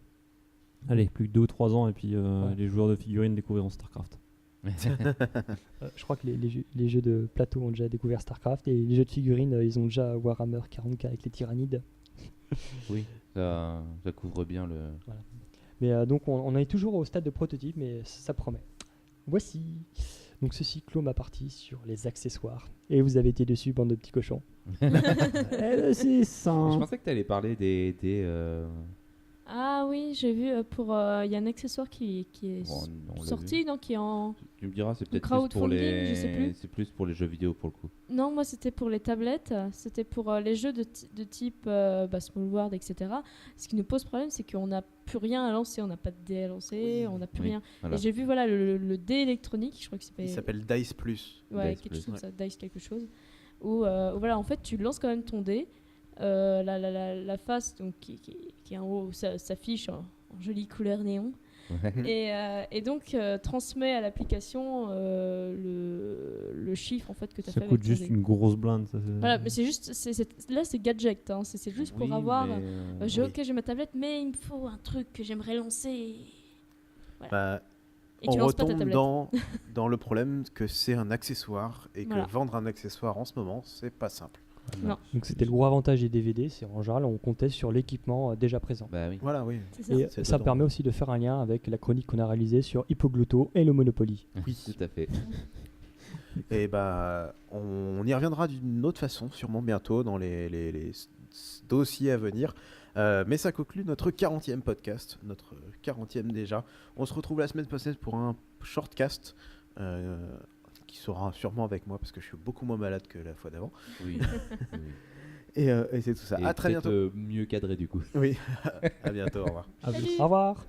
Allez, plus que 2 ou 3 ans et puis Ouais. les joueurs de figurines découvriront StarCraft. Je crois que les jeux de plateau ont déjà découvert StarCraft et les jeux de figurines, ils ont déjà Warhammer 40K avec les tyrannides. Oui, ça couvre bien le. Mais donc on est toujours au stade de prototype, mais ça promet. Voici. Donc ceci clôt ma partie sur les accessoires. Et vous avez été dessus, bande de petits cochons. C'est ça. Je pensais que tu allais parler des Ah oui, j'ai vu il y a un accessoire qui est bon, on l'a sorti, vu. non, qui est en... Tu me diras, c'est peut-être plus pour crowdfunding, je sais plus. c'est plus pour les jeux vidéo pour le coup. Non, moi c'était pour les tablettes, c'était pour les jeux de type Small World, etc. Ce qui nous pose problème, c'est qu'on n'a plus rien à lancer, on n'a pas de dés à lancer, on n'a plus Oui, rien. voilà. Et j'ai vu voilà le dé électronique, je crois que Il s'appelle Dice Plus. ouais, Dice quelque Plus. chose comme ça, Dice quelque chose. Où voilà, en fait tu lances quand même ton dé, la face donc, qui en haut s'affiche en jolie couleur néon. Et donc transmet à l'application le chiffre en fait que tu as Ça fait coûte avec juste une grosse blinde. Ça, Voilà, mais c'est juste, là c'est gadget, hein, c'est juste pour Oui, avoir. mais, J'ai ma tablette, mais il me faut un truc que j'aimerais lancer. Bah, Et on tu lances pas ta retombe tablette. dans le problème que c'est un accessoire et que Voilà. vendre un accessoire en ce moment, c'est pas simple. Non, Donc c'était le gros avantage des DVD, c'est en général on comptait sur l'équipement déjà présent. Bah oui. Voilà, oui. c'est ça. Et C'est ça dedans. permet aussi de faire un lien avec la chronique qu'on a réalisée sur Hypogloto et le Monopoly. Oui. Tout à fait. Et bah, on y reviendra d'une autre façon, sûrement bientôt, dans les dossiers à venir. Mais ça conclut notre 40e podcast, notre 40e déjà. On se retrouve la semaine prochaine pour un shortcast qui sera sûrement avec moi parce que je suis beaucoup moins malade que la fois d'avant. Oui. Oui. Et c'est tout ça. Et À très peut-être, bientôt. mieux cadré du coup. Oui, à bientôt. Au revoir. Ah, Salut. Au revoir.